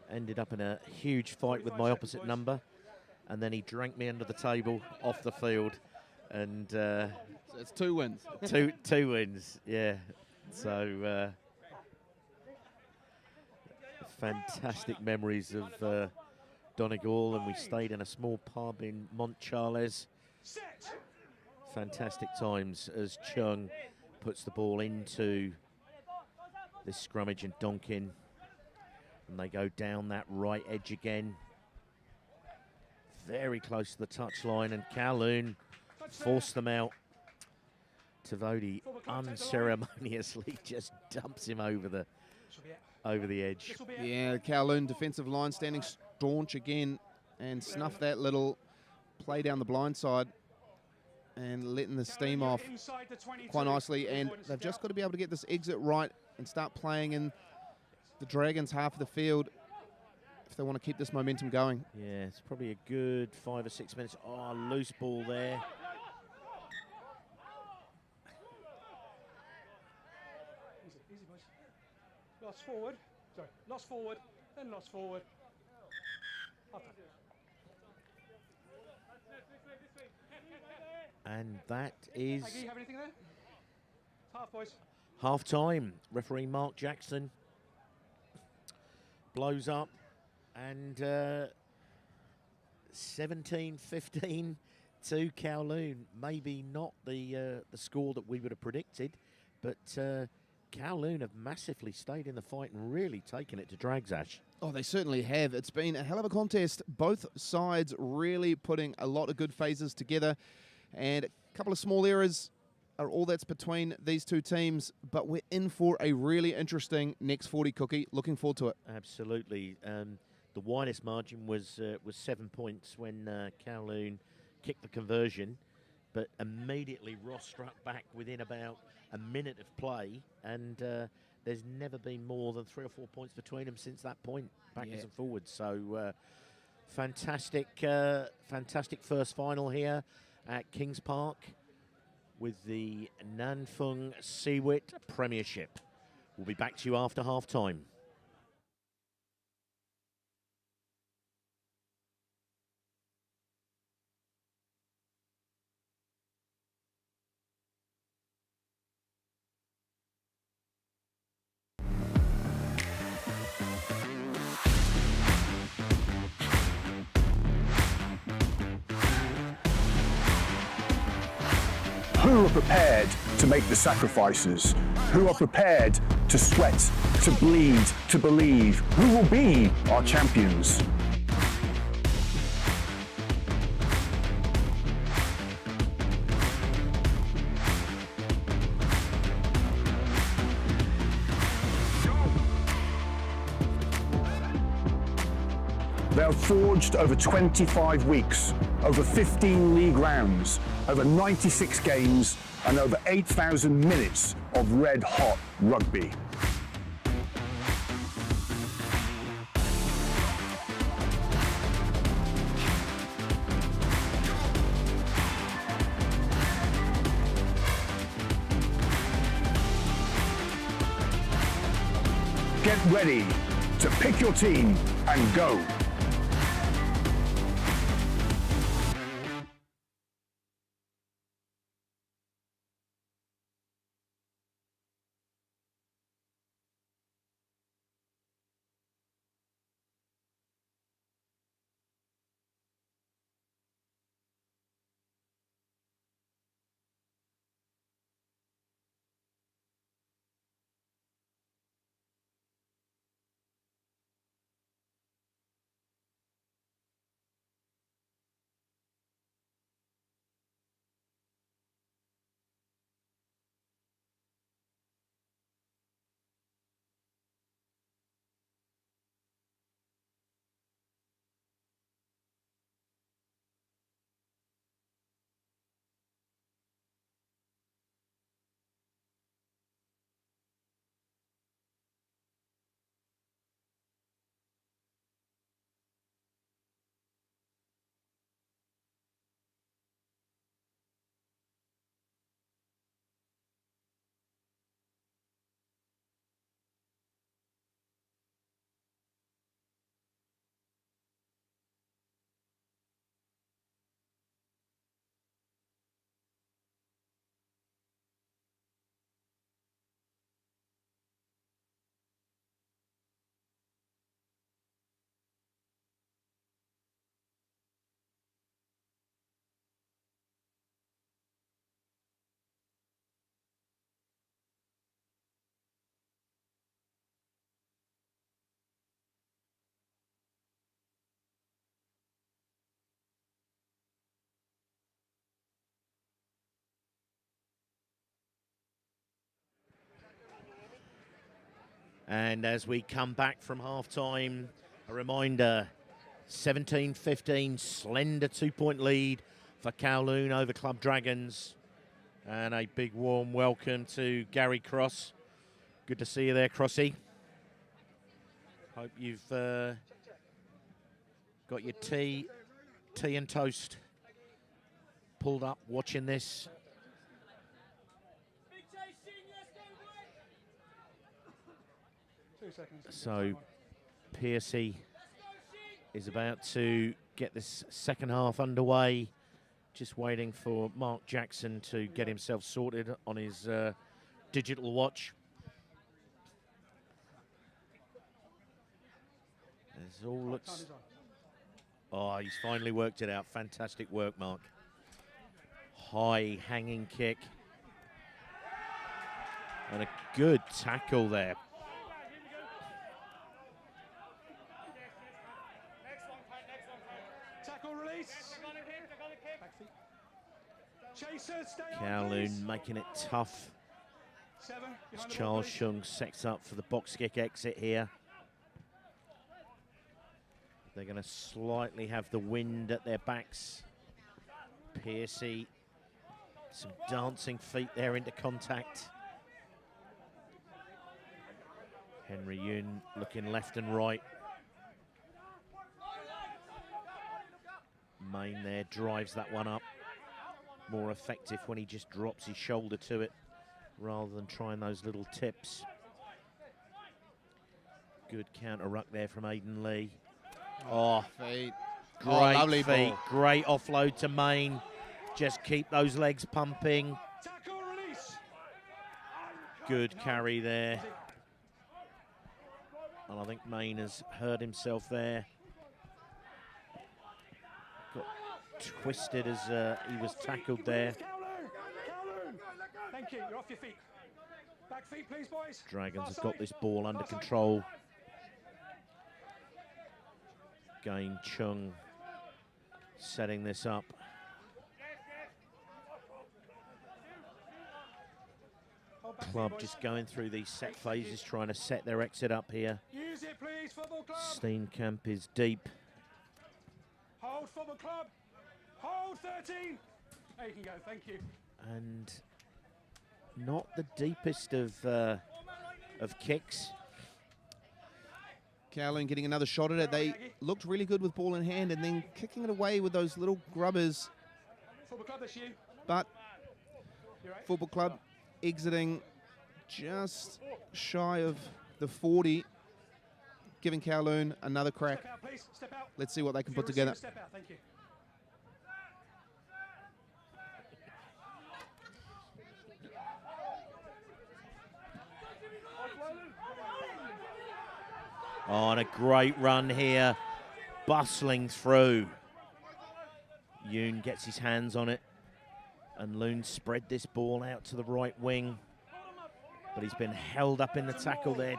go. Ended up in a huge fight with my opposite number, and then he drank me under the table off the field, and So it's 2 wins. two wins, yeah. So fantastic memories of Donegal, and we stayed in a small pub in Montcharles. Set. Fantastic times as Chung puts the ball into this scrummage and Donkin, and they go down that right edge again. Very close to the touchline, and Kowloon forced them out. Tavodi unceremoniously just dumps him over the This will be it. edge. This will be it. Yeah, Kowloon defensive line standing staunch again and snuff that little play down the blind side and letting the steam off Inside the 22. quite nicely. And Avoidance they've just down. got to be able to get this exit right and start playing in the Dragons' half of the field if they want to keep this momentum going. Yeah, it's probably a good 5 or 6 minutes. Oh, loose ball there. Easy, easy, boys. Lost forward. Sorry, lost forward, then lost forward. Half time. And that is Aggie, you have anything there? Half, boys. half time. Referee Mark Jackson blows up, and 17-15 to Kowloon. Maybe not the score that we would have predicted, but Kowloon have massively stayed in the fight and really taken it to Dragsash. Oh, they certainly have. It's been a hell of a contest. Both sides really putting a lot of good phases together. And a couple of small errors are all that's between these two teams. But we're in for a really interesting next 40, Cookie. Looking forward to it. Absolutely. The widest margin was 7 points when Kowloon kicked the conversion, but immediately Ross struck back within about a minute of play, and there's never been more than 3 or 4 points between them since that point, backwards and forwards. So fantastic, fantastic first final here. at Kings Park with the Fung SEWIT Premiership. We'll be back to you after half-time. Who are prepared to make the sacrifices? Who are prepared to sweat, to bleed, to believe? Who will be our champions? They are forged over 25 weeks, over 15 league rounds, over 96 games, and over 8,000 minutes of red-hot rugby. Get ready to pick your team and go. And as we come back from half-time, a reminder, 17-15, slender 2-point lead for Kowloon over Club Dragons. And a big warm welcome to Gary Cross. Good to see you there, Crossy. Hope you've got your tea and toast pulled up watching this. So Piercy is about to get this second half underway. Just waiting for Mark Jackson to get himself sorted on his digital watch. It all looks... Oh, he's finally worked it out. Fantastic work, Mark. High hanging kick. And a good tackle there. Kowloon making it tough as Charles Shung sets up for the box kick exit here. They're going to slightly have the wind at their backs. Piercy, some dancing feet there into contact. Henry Yun looking left and right. Main there drives that one up. more effective when he just drops his shoulder to it rather than trying those little tips. Good counter ruck there from Aidan Lee. Oh, Feet. great Lovely feet, ball. great offload to Main. Just keep those legs pumping. Tackle, release. Good carry there. And I think Main has hurt himself there. Got twisted as he was tackled there. Kowloon. Thank you. You're off your feet. Back feet, please, boys. Dragons have got this ball under control. Again, Chung setting this up. Club just going through these set phases, trying to set their exit up here. Use it, please, football club. Steenkamp is deep. Hold, football club. Hold, 13. There you can go, thank you. And not the deepest of kicks. Kowloon getting another shot at it. They looked really good with ball in hand and then kicking it away with those little grubbers. Football club, that's you. But You're right. Football Club exiting just shy of the 40, giving Kowloon another crack. Step out, please. Step out. Let's see what they can If you're put together. receiving, step out, thank you. Oh, and a great run here, bustling through. Yoon gets his hands on it, and Loon spread this ball out to the right wing. But he's been held up in the tackle there,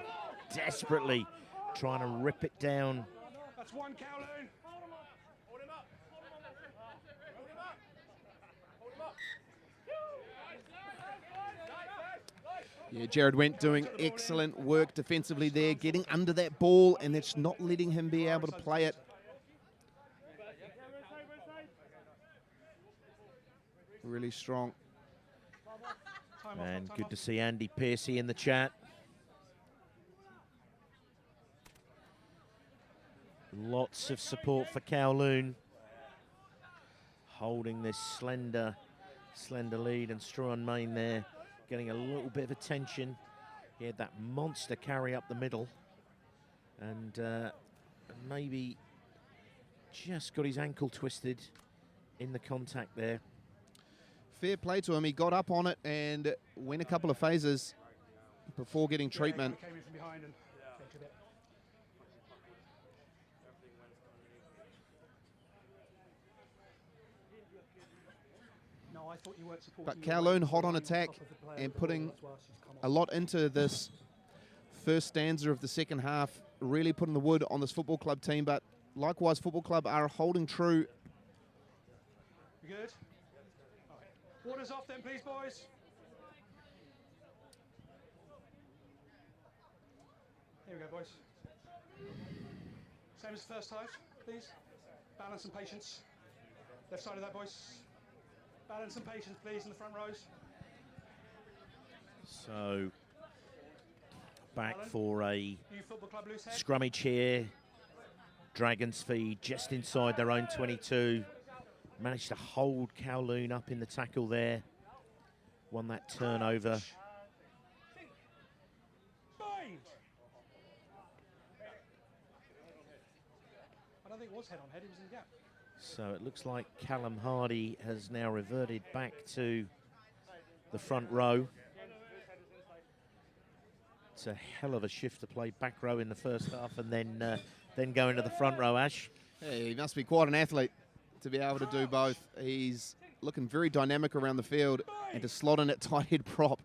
desperately trying to rip it down. That's one, Kowloon. Yeah, Jared Went doing excellent work defensively there, getting under that ball, and it's not letting him be able to play it. Really strong. And good to see Andy Piercy in the chat. Lots of support for Kowloon. Holding this slender lead, and Struan Main there getting a little bit of attention. He had that monster carry up the middle, and maybe just got his ankle twisted in the contact there. Fair play to him. He got up on it and went a couple of phases before getting treatment. Came in from behind and bent a bit. No, I thought you weren't supporting. But Kowloon hot on attack and putting a lot into this first stanza of the second half, really putting the wood on this Football Club team. But likewise, Football Club are holding true. You good? Waters off then, please, boys. Here we go, boys. Same as the first half, please. Balance and patience. Left side of that, boys. Balance and patience, please, in the front rows. So back for a You Football Club loose head. scrummage here. Dragons feed just inside their own 22. Managed to hold Kowloon up in the tackle there. Won that turnover. Bind. I don't think it was head on head, it was in the gap. So it looks like Callum Hardy has now reverted back to the front row. It's a hell of a shift to play back row in the first half and then go into the front row, Ash. Hey, he must be quite an athlete to be able to do both. He's looking very dynamic around the field, and to slot in at tight head prop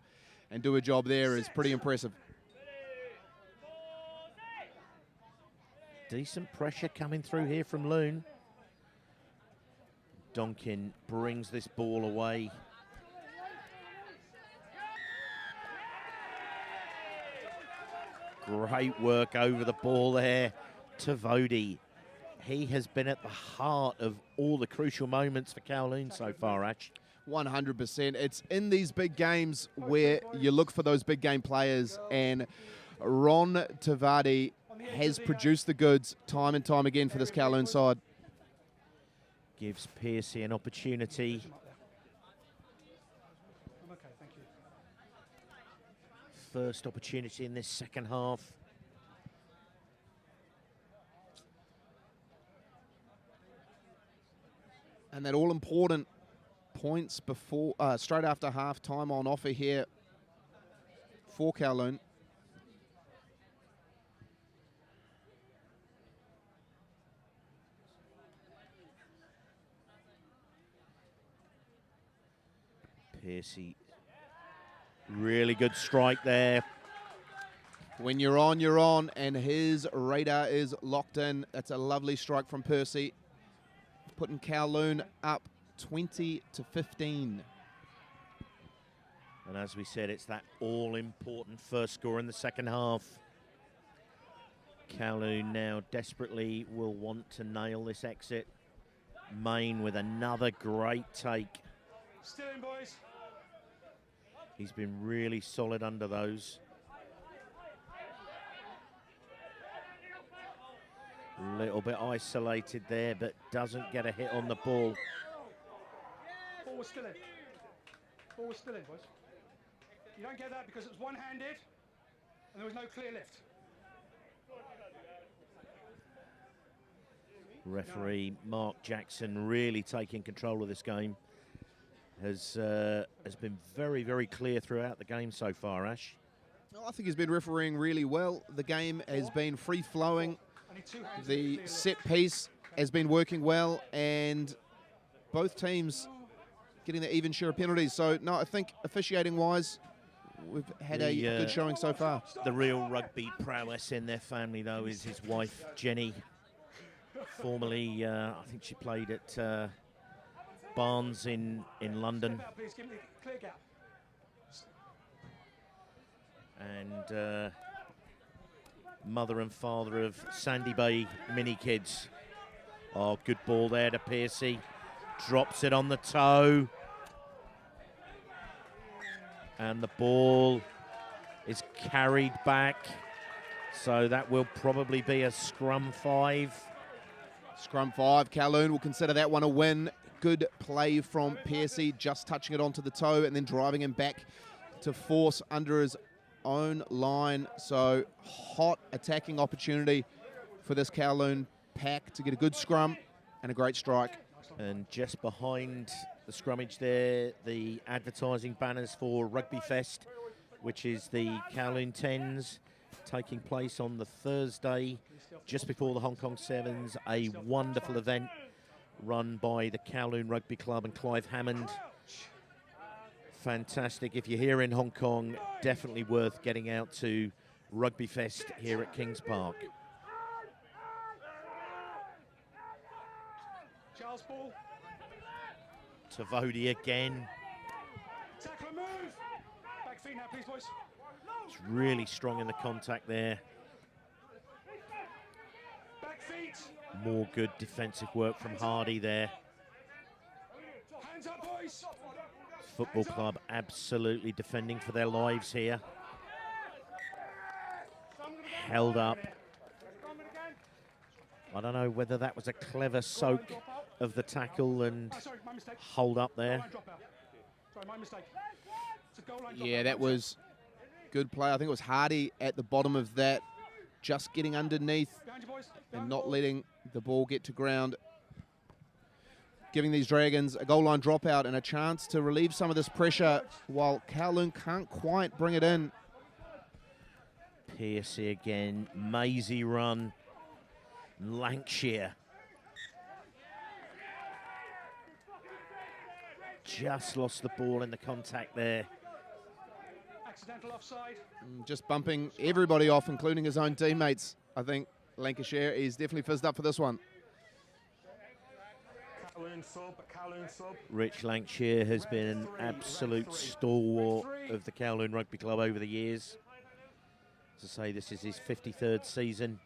and do a job there is pretty impressive. Decent pressure coming through here from Loon. Donkin brings this ball away. Great work over the ball there to Vodi. He has been at the heart of all the crucial moments for Kowloon so far, Ash. 100%. It's in these big games where you look for those big game players, and Ron Tavadi has produced the goods time and time again for this Kowloon side. Gives Piercy an opportunity. first opportunity in this second half. And that all-important points before, straight after half-time on offer here for Kowloon. Piercy, really good strike there. When you're on, and his radar is locked in. That's a lovely strike from Percy, putting Kowloon up 20-15. And as we said, it's that all-important first score in the second half. Kowloon now desperately will want to nail this exit. Main with another great take. Still in, boys. He's been really solid under those. Little bit isolated there, but doesn't get a hit on the ball. Ball was still in. Ball was still in, boys. You don't get that because it was one-handed and there was no clear lift. Referee Mark Jackson really taking control of this game. Has been very, very clear throughout the game so far, Ash. Well, I think he's been refereeing really well. The game has been free-flowing. The set piece has been working well, and both teams getting the even share of penalties. So, no, I think officiating-wise, we've had a good showing so far. The real rugby prowess in their family, though, is his wife, Jenny. Formerly, I think she played at Barnes in London. And mother and father of Sandy Bay mini kids. Oh, good ball there to Piercy. Drops it on the toe. And the ball is carried back. So that will probably be a scrum 5. Scrum 5. Kowloon will consider that one a win. Good play from Piercy, just touching it onto the toe and then driving him back to force under his own line. So hot attacking opportunity for this Kowloon pack to get a good scrum and a great strike. And just behind the scrummage there, the advertising banners for Rugby Fest, which is the Kowloon 10s, taking place on the Thursday just before the Hong Kong Sevens, a wonderful event run by the Kowloon Rugby Club and Clive Hammond. Fantastic. If you're here in Hong Kong, definitely worth getting out to Rugby Fest here at Kings Park. Charles ball. Tavodi again. Tackle and move. Back feet now, please, boys. It's really strong in the contact there. Back feet. More good defensive work from Hardy there. Hands up, boys. Football club absolutely defending for their lives here. Held up. I don't know whether that was a clever soak of the tackle and hold up there. Sorry, my mistake. Yeah, that was good play. I think it was Hardy at the bottom of that, just getting underneath and not letting the ball get to ground. Giving these Dragons a goal line dropout and a chance to relieve some of this pressure while Kowloon can't quite bring it in. Piercy again, mazy run. Lancashire. Just lost the ball in the contact there. Accidental offside. Just bumping everybody off, including his own teammates. I think Lancashire is definitely fizzed up for this one. Kowloon sub. Rich Lancashire has been an absolute stalwart of the Kowloon Rugby Club over the years. As I say, this is his 53rd season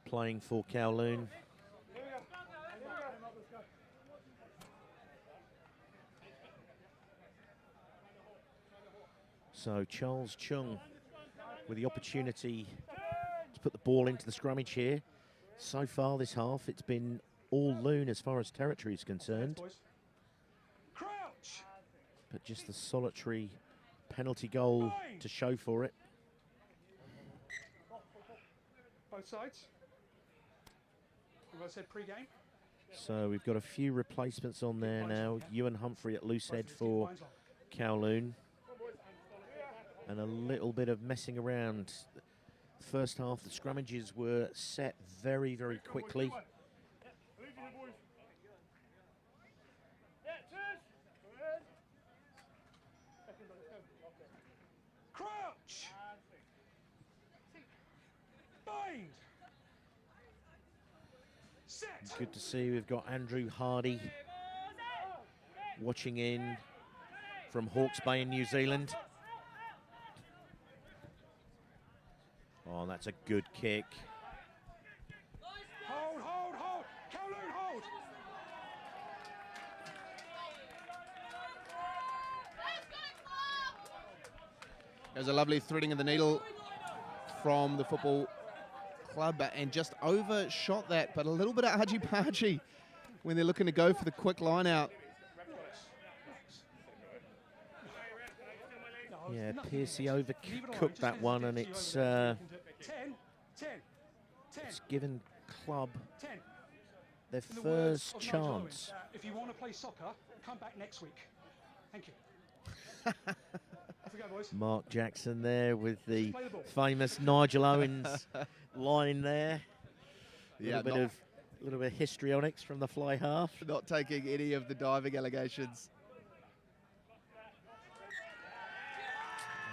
playing for Kowloon. So Charles Chung with the opportunity to put the ball into the scrummage here. So far this half, it's been all Loon as far as territory is concerned. Crouch. But just the solitary penalty goal to show for it. Both sides. As I said, pre-game. So we've got a few replacements on there now. Ewan Humphrey at loose head for Kowloon. And a little bit of messing around. First half, the scrummages were set very, very quickly. Crouch! Bind! Set! Good to see we've got Andrew Hardy watching in from Hawke's Bay in New Zealand. Oh, that's a good kick. Hold, hold, hold! Kowloon, hold! There's a lovely threading of the needle from the football club and just overshot that, but a little bit of argy-bargy when they're looking to go for the quick line out. Yeah, Piercy overcooked that one, and it's given club their first chance. If you want to play soccer, come back next week. Thank you. Off we go, boys. Mark Jackson there with the famous Nigel Owens line there. Yeah, A little bit of histrionics from the fly half. Not taking any of the diving allegations.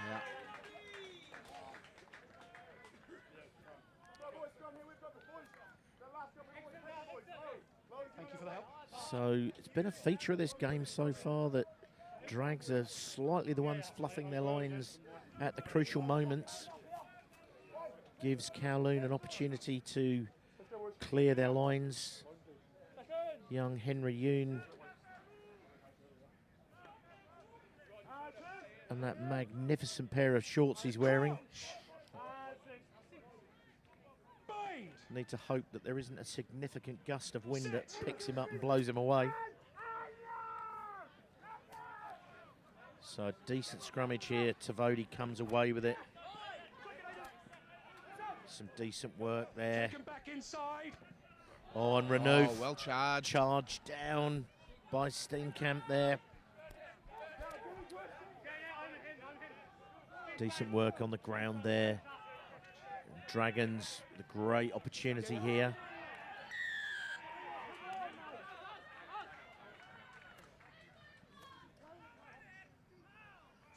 Yeah. Thank you for the help. So it's been a feature of this game so far that drags are slightly the ones fluffing their lines at the crucial moments. Gives Kowloon an opportunity to clear their lines. Young Henry Yoon. And that magnificent pair of shorts he's wearing. Need to hope that there isn't a significant gust of wind that picks him up and blows him away. So a decent scrummage here. Tavodi comes away with it. Some decent work there. Oh, and Renouf. Oh, well charged. Charged down by Steenkamp there. Decent work on the ground there. Dragons, the great opportunity here.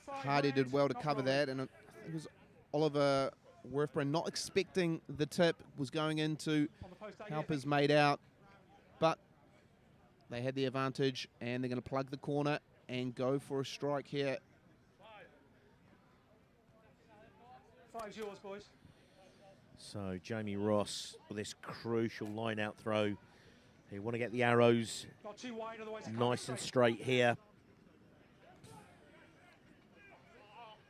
Hardy did well to cover that, and it was Oliver Werfbrand not expecting the tip, was going into helpers made out, but they had the advantage, and they're going to plug the corner and go for a strike here. Five's yours, boys. So Jamie Ross with this crucial line-out throw. You want to get the arrows Not too wide, otherwise nice and straight here.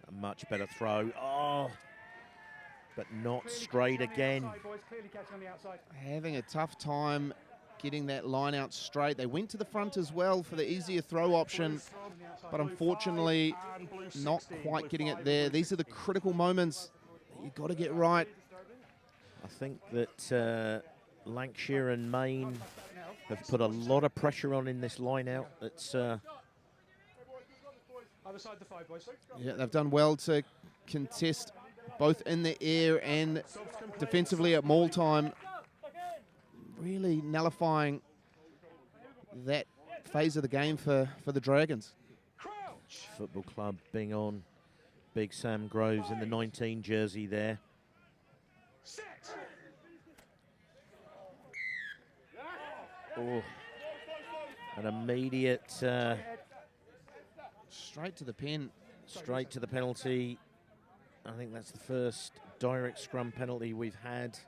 A much better throw. Oh, but not straight again. Clearly catching on the outside. Having a tough time getting that line out straight. They went to the front as well for the easier throw option, but unfortunately not quite getting it there. These are the critical moments that you've got to get right. I think that Lancashire and Maine have put a lot of pressure on in this line out. It's Other side the five, boys. yeah, they've done well to contest both in the air and defensively at maul time, really nullifying that phase of the game for the Dragons. Football Club being on Big Sam Groves in the 19 jersey there. Oh, an immediate straight to the pen. Straight to the penalty. I think that's the first direct scrum penalty we've had.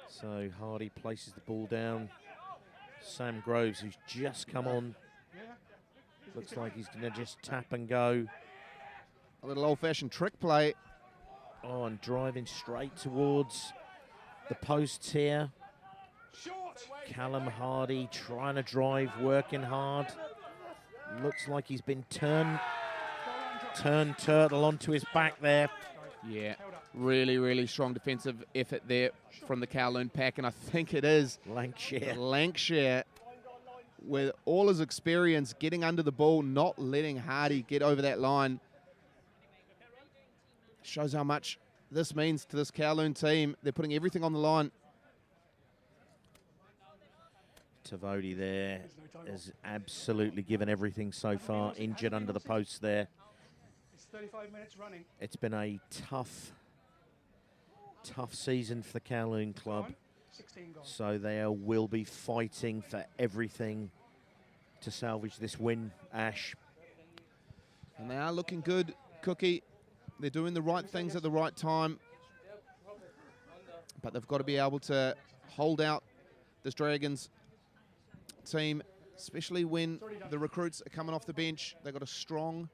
So Hardy places the ball down. Sam Groves, who's just come on, looks like he's going to just tap and go. A little old-fashioned trick play. Oh, and driving straight towards the posts here. Callum Hardy trying to drive, working hard. Looks like he's been turned turtle onto his back there. Yeah, really, really strong defensive effort there from the Kowloon pack, and I think it is Lancashire, with all his experience getting under the ball, not letting Hardy get over that line. Shows how much this means to this Kowloon team. They're putting everything on the line. Tavodi there has absolutely given everything so far. Injured under the post there. It's 35 minutes running. It's been a tough season for the Kowloon club. 16 gone. So they will be fighting for everything to salvage this win, Ash. And they are looking good, Cookie. They're doing the right things at the right time. But they've got to be able to hold out this Dragons team, especially when the recruits are coming off the bench. They've got a strong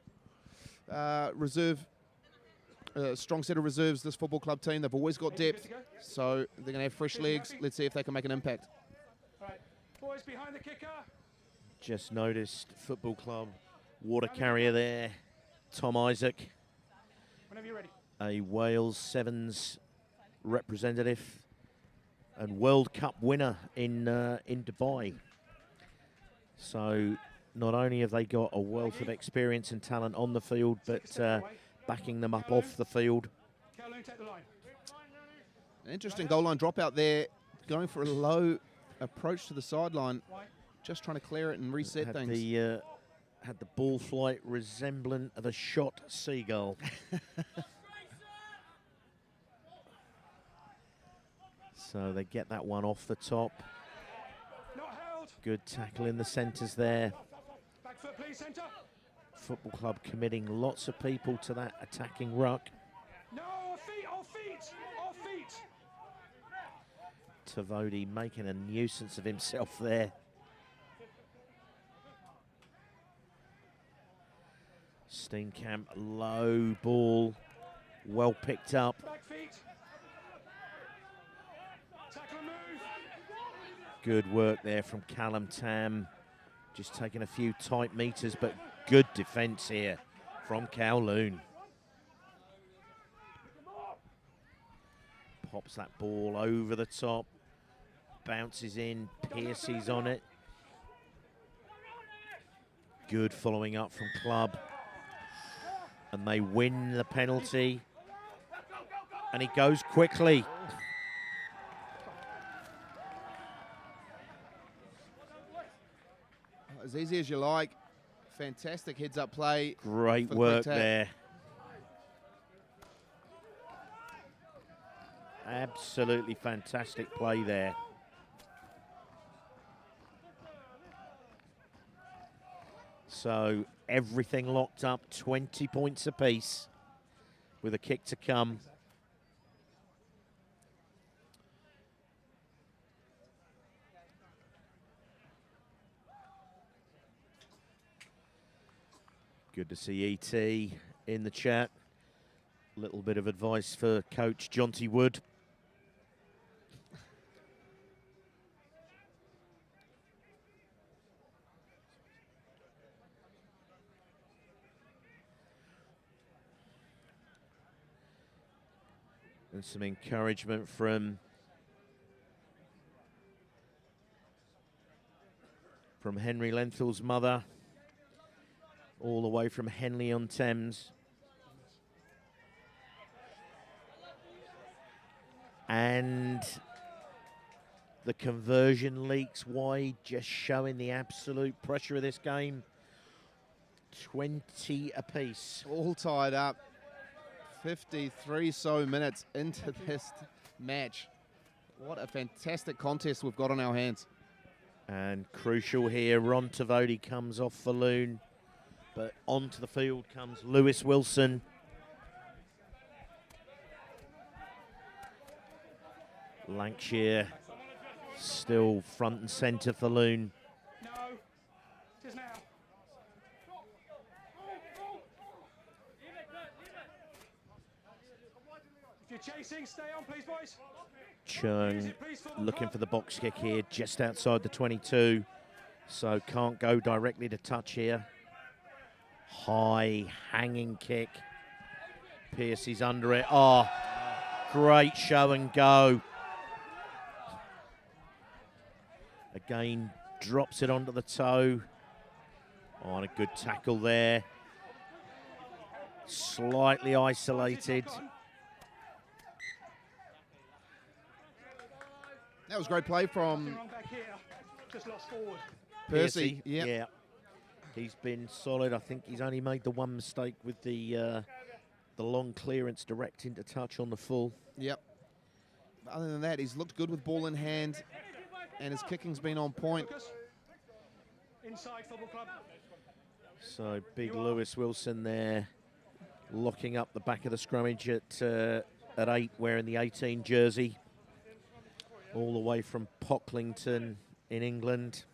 strong set of reserves, this football club team. They've always got depth, so they're going to have fresh legs. Let's see if they can make an impact. All right, boys behind the kicker. Just noticed football club water carrier there, Tom Isaac, Whenever you're ready. a Wales Sevens representative and World Cup winner in Dubai. So not only have they got a wealth of experience and talent on the field, but backing them up off the field. Kowloon, take the line. An interesting goal line dropout there, going for a low approach to the sideline, just trying to clear it and reset had things. Had the ball flight resemblant of a shot seagull. So they get that one off the top. Not held. Good tackle in the centres there. Back foot, please, centre. Football club committing lots of people to that attacking ruck. No, off feet, off feet, off feet. Tavodi making a nuisance of himself there. Steenkamp, low ball, well picked up. Back feet. Tackle and move. Good work there from Callum Tam. Just taking a few tight meters, but good defence here from Kowloon. Pops that ball over the top, bounces in, Piercy's on it. Good following up from club. And they win the penalty. And he goes quickly. As easy as you like. Fantastic heads-up play. Great work there. Absolutely fantastic play there. So everything locked up, 20 points apiece with a kick to come. Good to see E.T. in the chat. A little bit of advice for Coach Jonty Wood. And some encouragement from Henry Lenthal's mother, all the way from Henley-on-Thames. And the conversion leaks wide, just showing the absolute pressure of this game. 20 apiece. All tied up. 53 so minutes into this match. What a fantastic contest we've got on our hands. And crucial here, Ron Tavodi comes off for Loon, but onto the field comes Lewis Wilson. Lancashire still front and centre for Loon. No, it is now. If you're chasing, stay on, please, boys. Chung looking for the box kick here, just outside the 22, so can't go directly to touch here. High hanging kick. Piercy's under it. Oh, great show and go. Again, drops it onto the toe. Oh, and a good tackle there. Slightly isolated. That was great play from Just lost forward. Percy. Yeah. He's been solid. I think he's only made the one mistake with the long clearance direct into touch on the full. Yep. Other than that, he's looked good with ball in hand, and his kicking's been on point. Inside Football Club. So big Lewis Wilson there, locking up the back of the scrummage at 8, wearing the 18 jersey, all the way from Pocklington in England.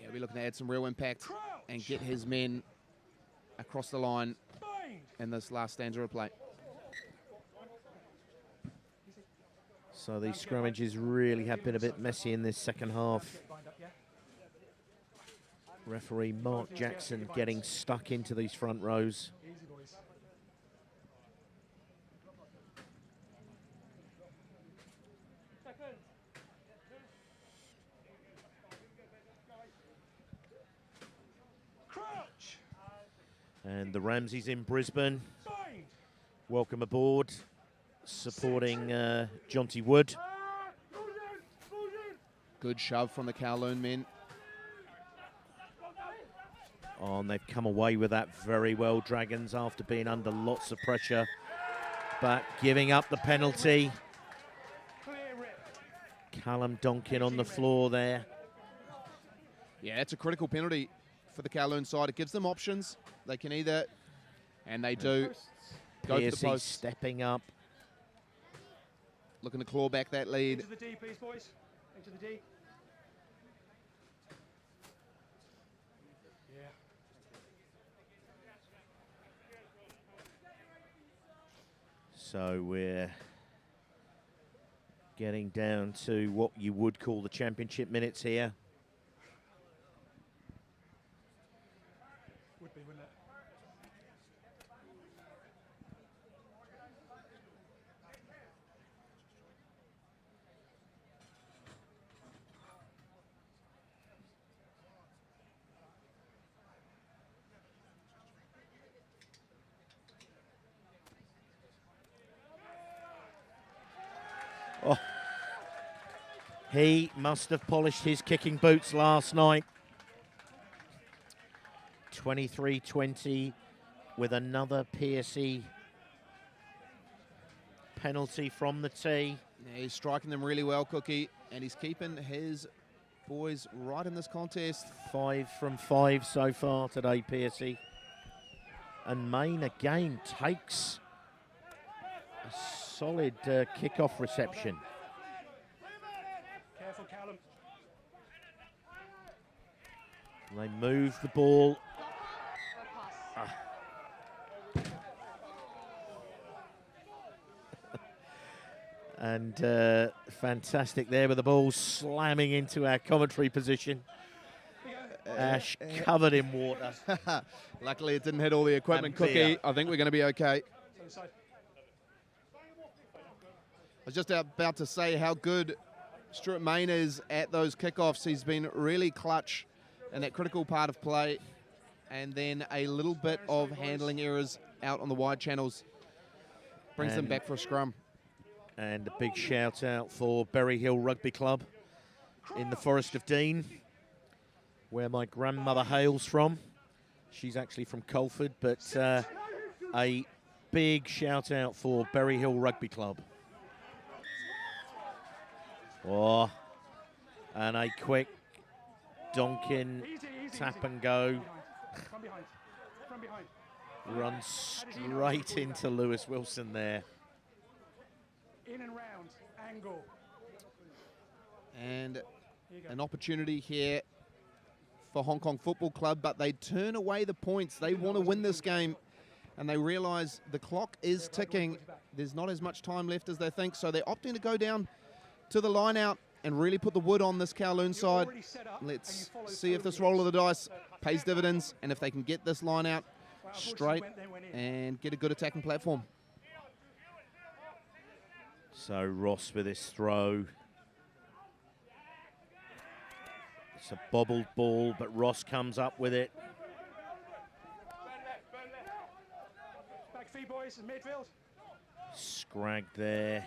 Yeah, we're looking to add some real impact and get his men across the line in this last stanza of play. So these scrummages really have been a bit messy in this second half. Referee Mark Jackson getting stuck into these front rows. And the Ramseys in Brisbane. Welcome aboard, supporting Jonty Wood. Good shove from the Kowloon men. Oh, and they've come away with that very well, Dragons, after being under lots of pressure, but giving up the penalty. Callum Donkin on the floor there. Yeah, it's a critical penalty for the Kowloon side. It gives them options. They can either, and they do, go for the post. Stepping up. Looking to claw back that lead. Into the D, please, boys. Into the D. Yeah. So we're getting down to what you would call the championship minutes here. Would be, wouldn't it? Oh, he must have polished his kicking boots last night. 23-20 with another Piercy penalty from the tee. Yeah, he's striking them really well, Cookie, and he's keeping his boys right in this contest. 5 from 5 so far today, Piercy. And Main again takes a solid kickoff reception. Careful, Callum. They move the ball. And fantastic there with the ball slamming into our commentary position. Ash covered in water. Luckily it didn't hit all the equipment, Cookie. I think we're going to be okay. I was just about to say how good Stuart Main is at those kickoffs. He's been really clutch in that critical part of play, and then a little bit of handling errors out on the wide channels brings them back for a scrum. And a big shout out for Berry Hill Rugby Club in the Forest of Dean, where my grandmother hails from. She's actually from Colford, but a big shout out for Berry Hill Rugby Club. Oh, and a quick Donkin tap and go. From behind. Runs straight into Lewis Wilson there. In and round, angle. And an opportunity here for Hong Kong Football Club, but they turn away the points. They want to win this game, and they realise the clock is ticking. There's not as much time left as they think, so they're opting to go down to the line out and really put the wood on this Kowloon side. Let's see if this roll of the dice pays dividends and if they can get this line out straight and get a good attacking platform. So Ross with his throw. It's a bobbled ball, but Ross comes up with it. Back feet, boys, in midfield. Scrag there.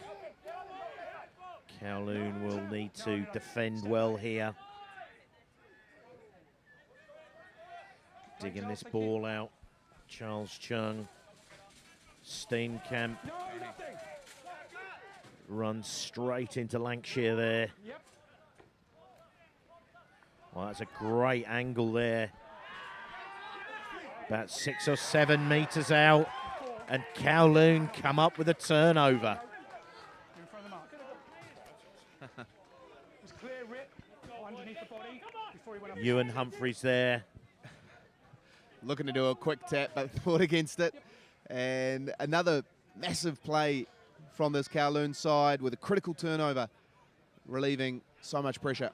Kowloon will need to defend well here. Digging this ball out. Charles Chung. Steenkamp runs straight into Lancashire there. Well, that's a great angle there. About 6 or 7 meters out, and Kowloon come up with a turnover. Ewan Humphreys there. Looking to do a quick tap, but fought against it. And another massive play from this Kowloon side with a critical turnover, relieving so much pressure.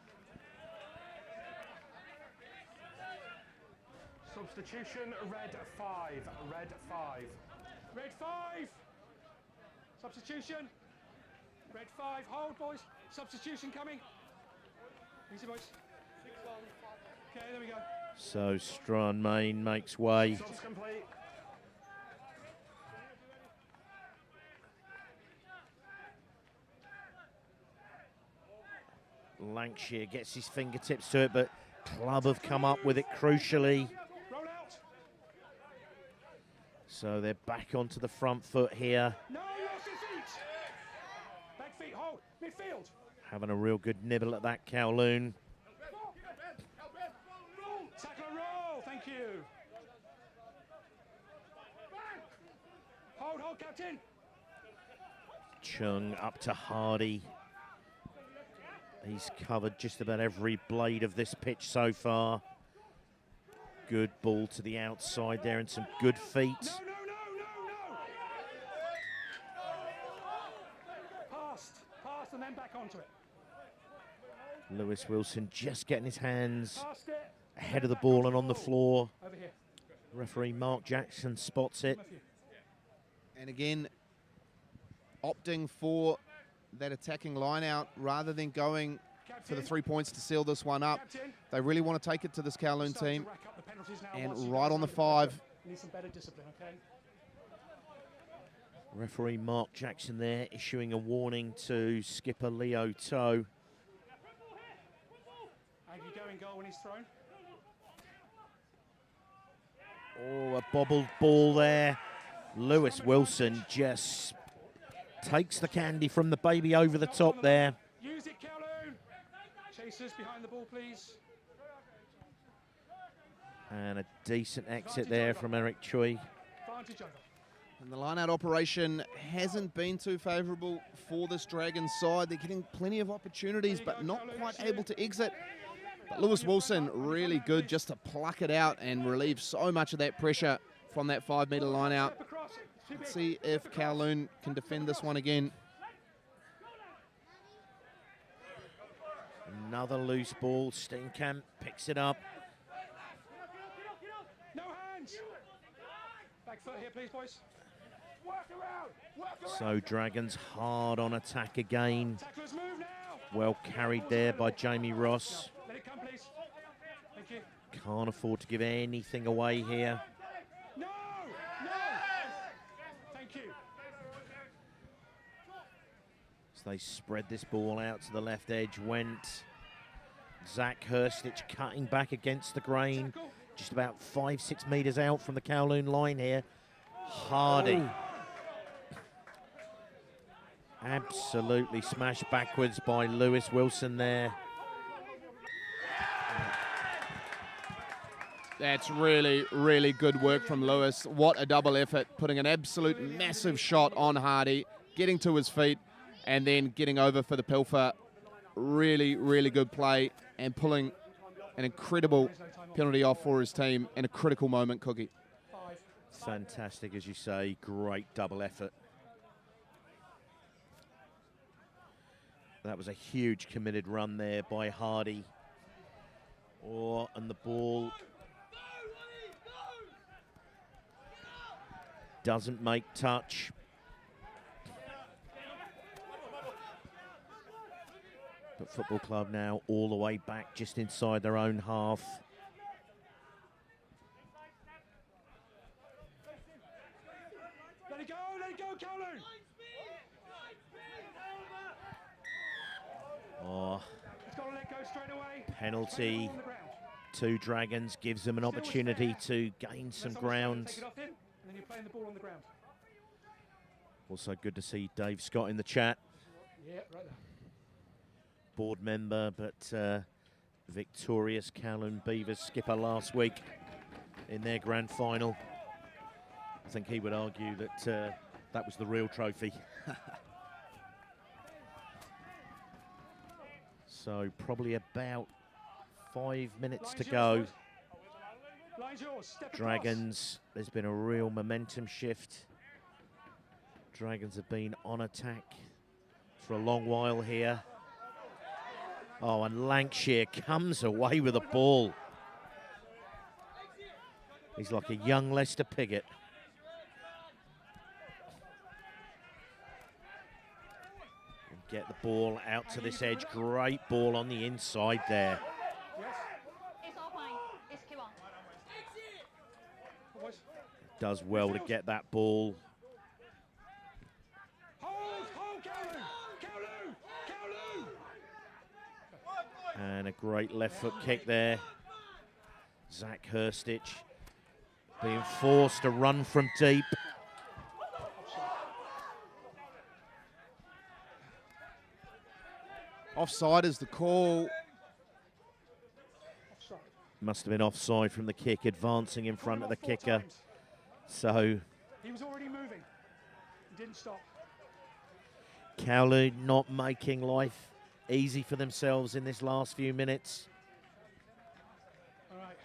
Substitution, red 5. Red 5. Red 5. Substitution. Red 5. Hold, boys. Substitution coming. Easy, boys. Okay, there we go. So Stranmain makes way. Subs complete. Lancashire gets his fingertips to it, but Club have come up with it crucially. Roll out. So they're back onto the front foot here. No, lost your feet. Back feet, hold. Midfield. Having a real good nibble at that Kowloon. Tackle and roll. Thank you. Hold, captain. Chung up to Hardy. He's covered just about every blade of this pitch so far. Good ball to the outside there and some good feet. No. Passed and then back onto it. Lewis Wilson just getting his hands Passed it. ahead of the ball and on the floor. Over here. Referee Mark Jackson spots it. And again, opting for that attacking line out rather than going for the 3 points to seal this one up. They really want to take it to this Kowloon team. And right on the 5. Need some better discipline, okay? Referee Mark Jackson there issuing a warning to skipper Leo Toe. Aggie going goal when he's thrown. Oh, a bobbled ball there. Lewis Wilson just takes the candy from the baby over the top there. Use it, Kowloon. Chasers behind the ball, please. And a decent exit there from Eric Choi. Advantage over. And the line-out operation hasn't been too favourable for this Dragons side. They're getting plenty of opportunities, but not quite able to exit. But Lewis Wilson, really good just to pluck it out and relieve so much of that pressure from that 5-metre line-out. Let's see if Kowloon can defend this one again. Another loose ball. Steenkamp picks it up. No hands. Back foot here, please, boys. So Dragons hard on attack again. Tacklers move now. Well carried there by Jamie Ross. Let it come, please. Thank you. Can't afford to give anything away here. No. Thank you. So they spread this ball out to the left edge. Went Zach Hurstich cutting back against the grain. Just about 5-6 metres out from the Kowloon line here. Hardy. Absolutely smashed backwards by Lewis Wilson there. That's really, really good work from Lewis. What a double effort, putting an absolute massive shot on Hardy, getting to his feet, and then getting over for the pilfer. Really, really good play, and pulling an incredible penalty off for his team in a critical moment, Cookie. Fantastic, as you say, great double effort. That was a huge committed run there by Hardy. And the ball doesn't make touch. But Football Club now all the way back just inside their own half. Let it go, Kowloon! Oh, It's got to let go straight away. penalty On the ground. to Dragons gives them an opportunity to gain some ground. Take it off him, and then you're playing the ball on the ground. Also good to see Dave Scott in the chat. Yeah, right there. Board member, but victorious Kowloon Beavers skipper last week in their grand final. I think he would argue that that was the real trophy. So probably about 5 minutes to go. Line's yours. Step Dragons, there's been a real momentum shift. Dragons have been on attack for a long while here. Oh, and Lancashire comes away with the ball. He's like a young Lester Piggott. And get the ball out to this edge. Great ball on the inside there. Yes. It's all fine. It's keep on. Boys. Does well to get that ball. Hold, Kowloon! And a great left foot kick there. Zach Hurstich being forced to run from deep. Offside is the call. Offside. Must have been offside from the kick, advancing in front of the 4 kicker. times. So He was already moving. He didn't stop. Kowloon not making life easy for themselves in this last few minutes. All right.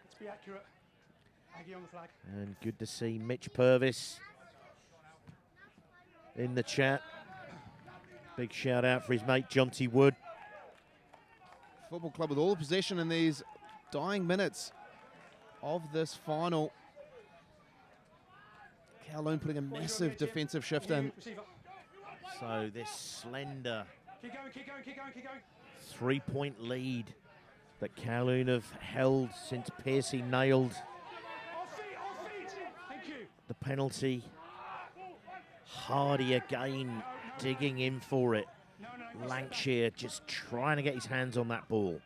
Let's be accurate. Aggie on the flag. And good to see Mitch Purvis in the chat. Big shout out for his mate Jonty Wood. Football Club with all the possession in these dying minutes of this final. Kowloon putting a massive defensive shift in. Receiver. So this slender Keep going. 3-point lead that Kowloon have held since Piercy nailed Off feet. Thank you. the penalty. Hardy again digging in for it. No. Lancashire just trying to get his hands on that ball.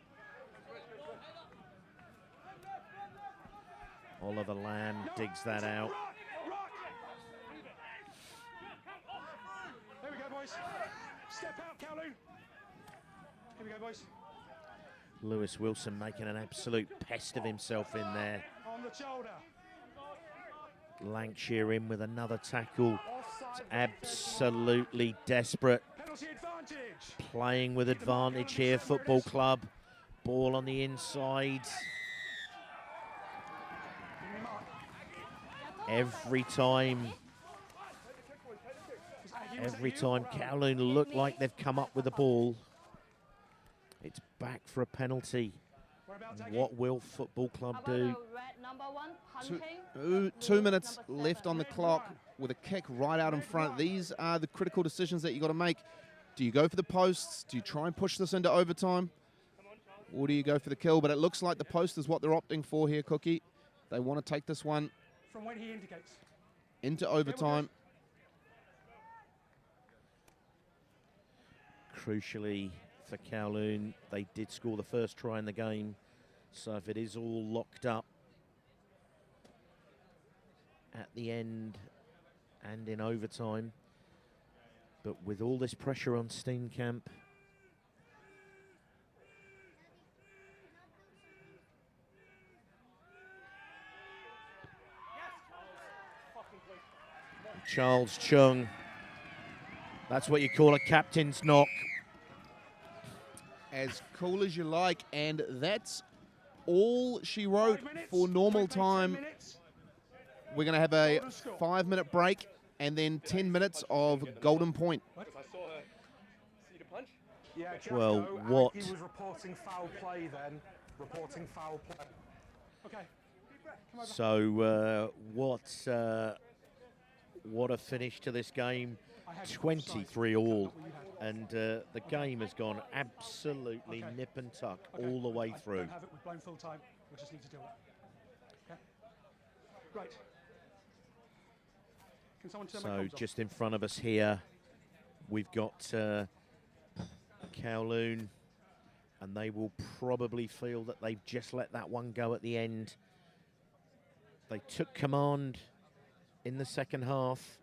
Oliver Lamb digs that out. Rock. There we go, boys. Step out, Kowloon. Here we go, boys. Lewis Wilson making an absolute pest of himself in there. On the shoulder. Lancashire in with another tackle. It's absolutely desperate. Penalty advantage. Playing with advantage here, Football Club. Ball on the inside. Every time Kowloon look like they've come up with the ball, it's back for a penalty. What will Football Club do? Red number 1 punching. 2 minutes left on the clock with a kick right out in front. These are the critical decisions that you got to make. Do you go for the posts? Do you try and push this into overtime? Or do you go for the kill? But it looks like the post is what they're opting for here, Cookie. They want to take this one From when he indicates. into overtime. Crucially for Kowloon, they did score the first try in the game. So if it is all locked up at the end and in overtime, but with all this pressure on Steenkamp, Charles Chung, that's what you call a captain's knock. As cool as you like, and that's all she wrote for normal time. We're going to have a 5-minute break and then 10 minutes of golden point. Yeah, Well, Jacko, what- He was reporting foul play then. Reporting foul play. Okay. Come over. So what a finish to this game. 23 all, and the game has gone absolutely Okay. nip and tuck Okay. all the way I through. don't have it. We've blown full time. We just need to deal with it. Okay. Right. Can someone turn my So comms off? just in front of us here, we've got Kowloon, and they will probably feel that they've just let that one go at the end. They took command in the second half,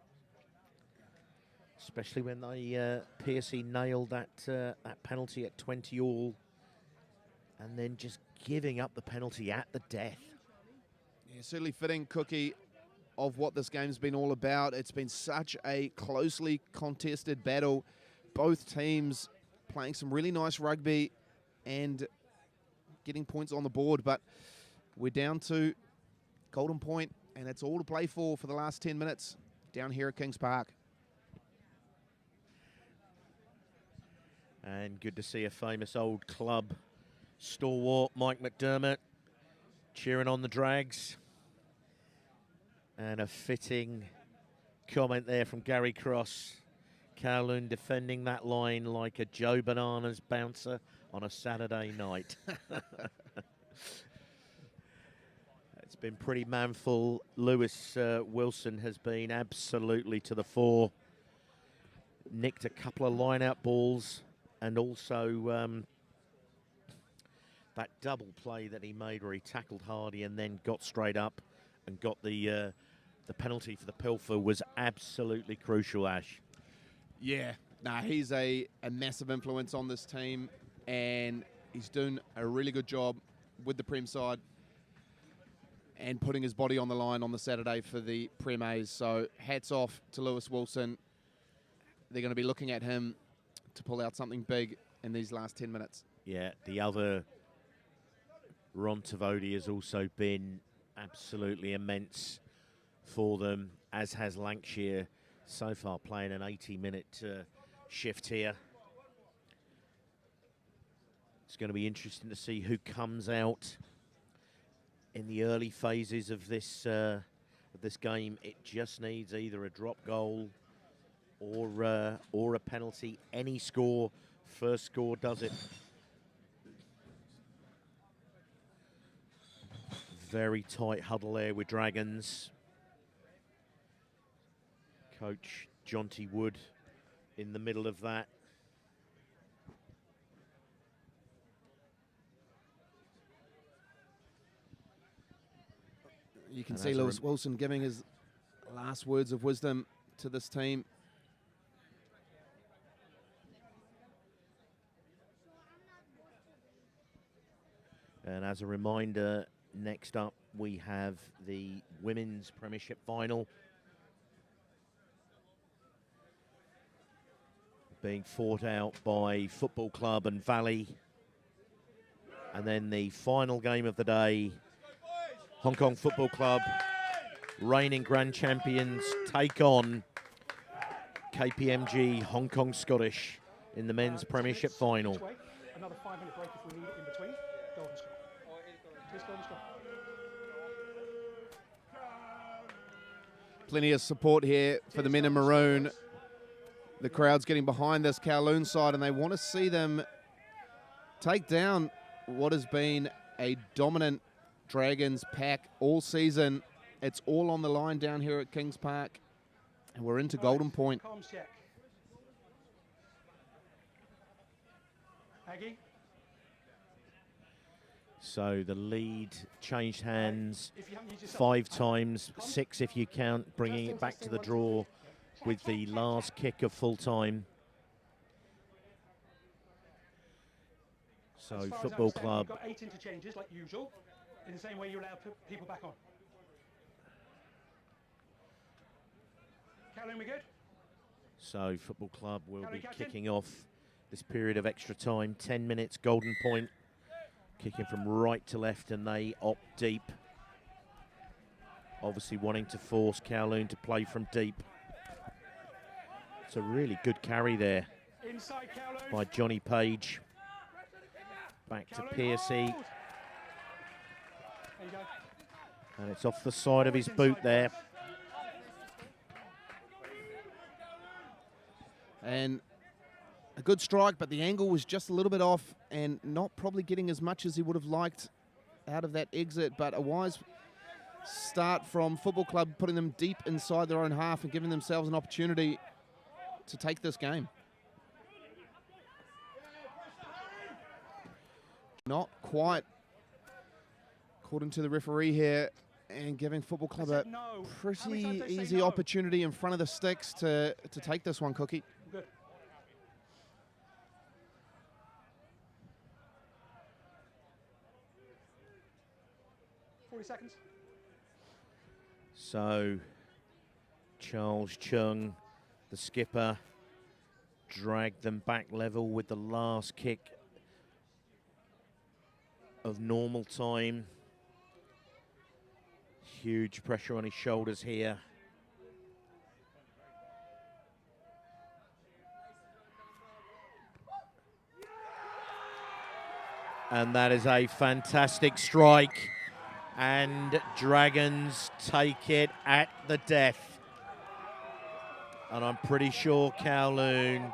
especially when they Piercy nailed that penalty at 20 all, and then just giving up the penalty at the death. Yeah, certainly fitting, Cookie, of what this game's been all about. It's been such a closely contested battle. Both teams playing some really nice rugby and getting points on the board, but we're down to Golden Point, and it's all to play for the last 10 minutes down here at Kings Park. And good to see a famous old club stalwart, Mike McDermott, cheering on the Drags. And a fitting comment there from Gary Cross. Kowloon defending that line like a Joe Bananas bouncer on a Saturday night. It's been pretty manful. Lewis Wilson has been absolutely to the fore. Nicked a couple of line-out balls, and also that double play that he made where he tackled Hardy and then got straight up and got the penalty for the pilfer was absolutely crucial, Ash. Yeah, he's a massive influence on this team, and he's doing a really good job with the Prem side and putting his body on the line on the Saturday for the Premiers. So hats off to Lewis Wilson. They're going to be looking at him to pull out something big in these last 10 minutes. Yeah, the other, Ron Tavodi, has also been absolutely immense for them, as has Lancashire, so far playing an 80-minute shift here. It's going to be interesting to see who comes out in the early phases of this game. It just needs either a drop goal or a penalty. Any score, first score does it. Very tight huddle there with Dragons. Coach Jonty Wood in the middle of that. You can see Lewis Wilson giving his last words of wisdom to this team. And as a reminder, next up we have the Women's Premiership final being fought out by Football Club and Valley. And then the final game of the day, Hong Kong Football Club, reigning grand champions, take on KPMG Hong Kong Scottish in the Men's Premiership final. Another 5-minute break if we need it in between. Golden score. Please, golden score. Plenty of support here for the men in maroon. The crowd's getting behind this Kowloon side, and they want to see them take down what has been a dominant Dragons pack all season. It's all on the line down here at Kings Park, and we're into Golden Point. Comms check. Aggie? So the lead changed hands 5 times, 6 if you count, bringing it back to the draw with the last kick of full time. So Football Club. You've got 8 interchanges like usual, in the same way you allow people back on. Kowloon, we good? So Football Club will be kicking off this period of extra time. 10 minutes, Golden Point, kicking from right to left, and they opt deep. Obviously wanting to force Kowloon to play from deep. It's a really good carry there. inside Kowloon. by Johnny Page. Back to Piercy. There you go. And it's off the side of his boot there. And a good strike, but the angle was just a little bit off and not probably getting as much as he would have liked out of that exit, but a wise start from Football Club, putting them deep inside their own half and giving themselves an opportunity to take this game. Not quite, according to the referee here, and giving Football Club a pretty easy opportunity in front of the sticks to take this one, Cookie. Good. Seconds. So Charles Chung, the skipper, dragged them back level with the last kick of normal time. Huge pressure on his shoulders here. And that is a fantastic strike. And Dragons take it at the death. And I'm pretty sure Kowloon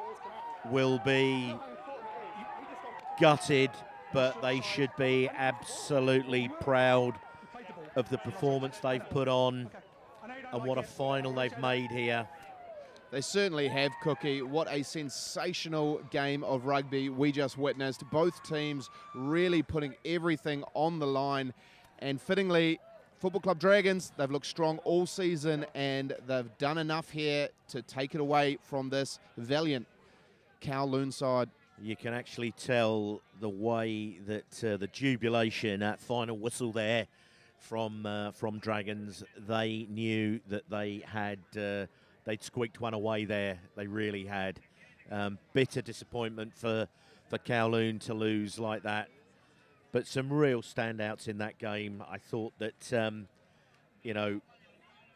will be gutted, but they should be absolutely proud of the performance they've put on and what a final they've made here. They certainly have, Cookie. What a sensational game of rugby we just witnessed. Both teams really putting everything on the line. And fittingly, Football Club Dragons, they've looked strong all season and they've done enough here to take it away from this valiant Kowloon side. You can actually tell the way that the jubilation at final whistle there from Dragons. They knew that they had they'd squeaked one away there. They really had. Bitter disappointment for Kowloon to lose like that. But some real standouts in that game. I thought that, you know,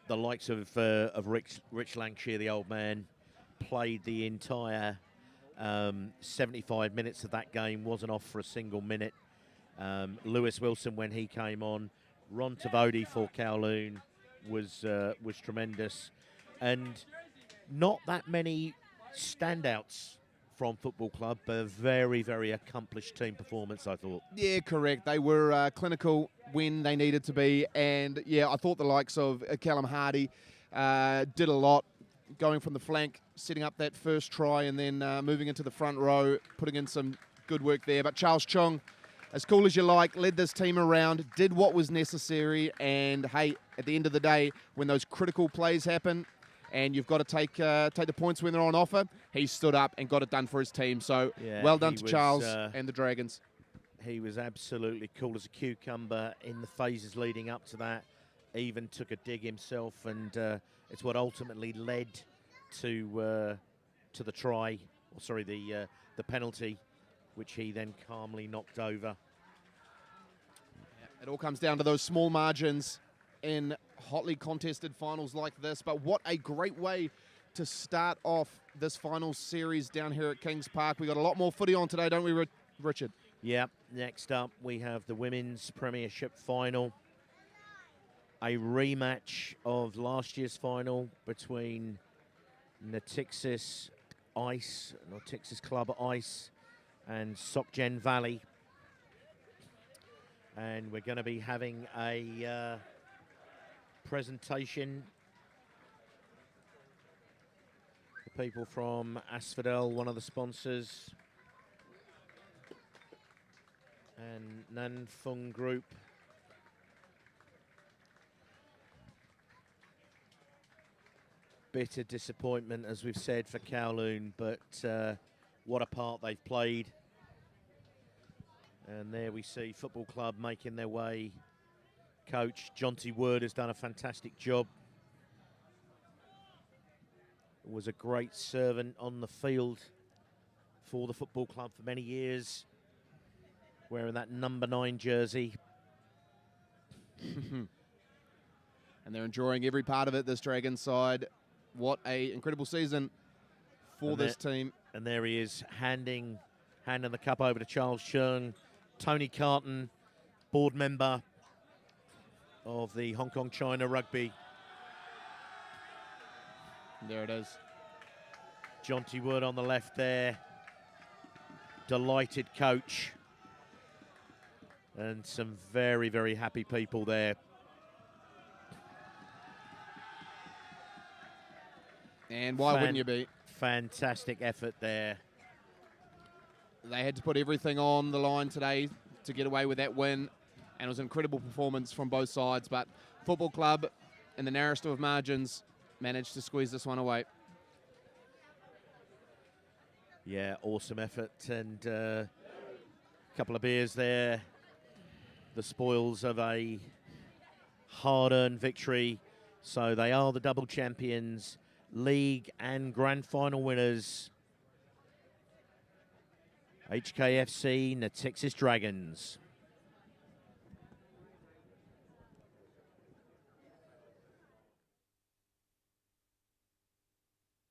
the likes of Rich Lancashire, the old man, played the entire 75 minutes of that game, wasn't off for a single minute. Lewis Wilson, when he came on, Ron Tavodi for Kowloon was tremendous. And not that many standouts from Football Club, but a very, very accomplished team performance, I thought. Yeah, correct. They were clinical when they needed to be. And, yeah, I thought the likes of Callum Hardy did a lot, going from the flank, setting up that first try, and then moving into the front row, putting in some good work there. But Charles Chung, as cool as you like, led this team around, did what was necessary. And, hey, at the end of the day, when those critical plays happen, and you've got to take the points when they're on offer, he stood up and got it done for his team. So yeah, well done to Charles and the Dragons. He was absolutely cool as a cucumber in the phases leading up to that. Even took a dig himself, and it's what ultimately led to the try, or sorry, the penalty, which he then calmly knocked over. It all comes down to those small margins in hotly contested finals like this, but what a great way to start off this final series down here at Kings Park. We got a lot more footy on today, don't we, Richard? Yeah, next up we have the Women's Premiership final. A rematch of last year's final between Natixis Club Ice and Sokjen Valley. And we're going to be having a presentation. The people from Asphodel, one of the sponsors, and Nan Fung Group. Bitter disappointment, as we've said, for Kowloon, but what a part they've played. And there we see Football Club making their way. Coach Jonty Word has done a fantastic job. Was a great servant on the field for the Football Club for many years, wearing that number 9 jersey. And they're enjoying every part of it, this Dragons side. What a incredible season for this team. And there he is, handing the cup over to Charles Cheung. Tony Carton, board member of the Hong Kong China Rugby. There it is. Jonty Wood on the left there. Delighted coach. And some very, very happy people there. And why wouldn't you be? Fantastic effort there. They had to put everything on the line today to get away with that win. And it was an incredible performance from both sides. But Football Club, in the narrowest of margins, managed to squeeze this one away. Yeah, awesome effort. And a couple of beers there. The spoils of a hard-earned victory. So they are the double champions, league and grand final winners. HKFC Natixis Dragons.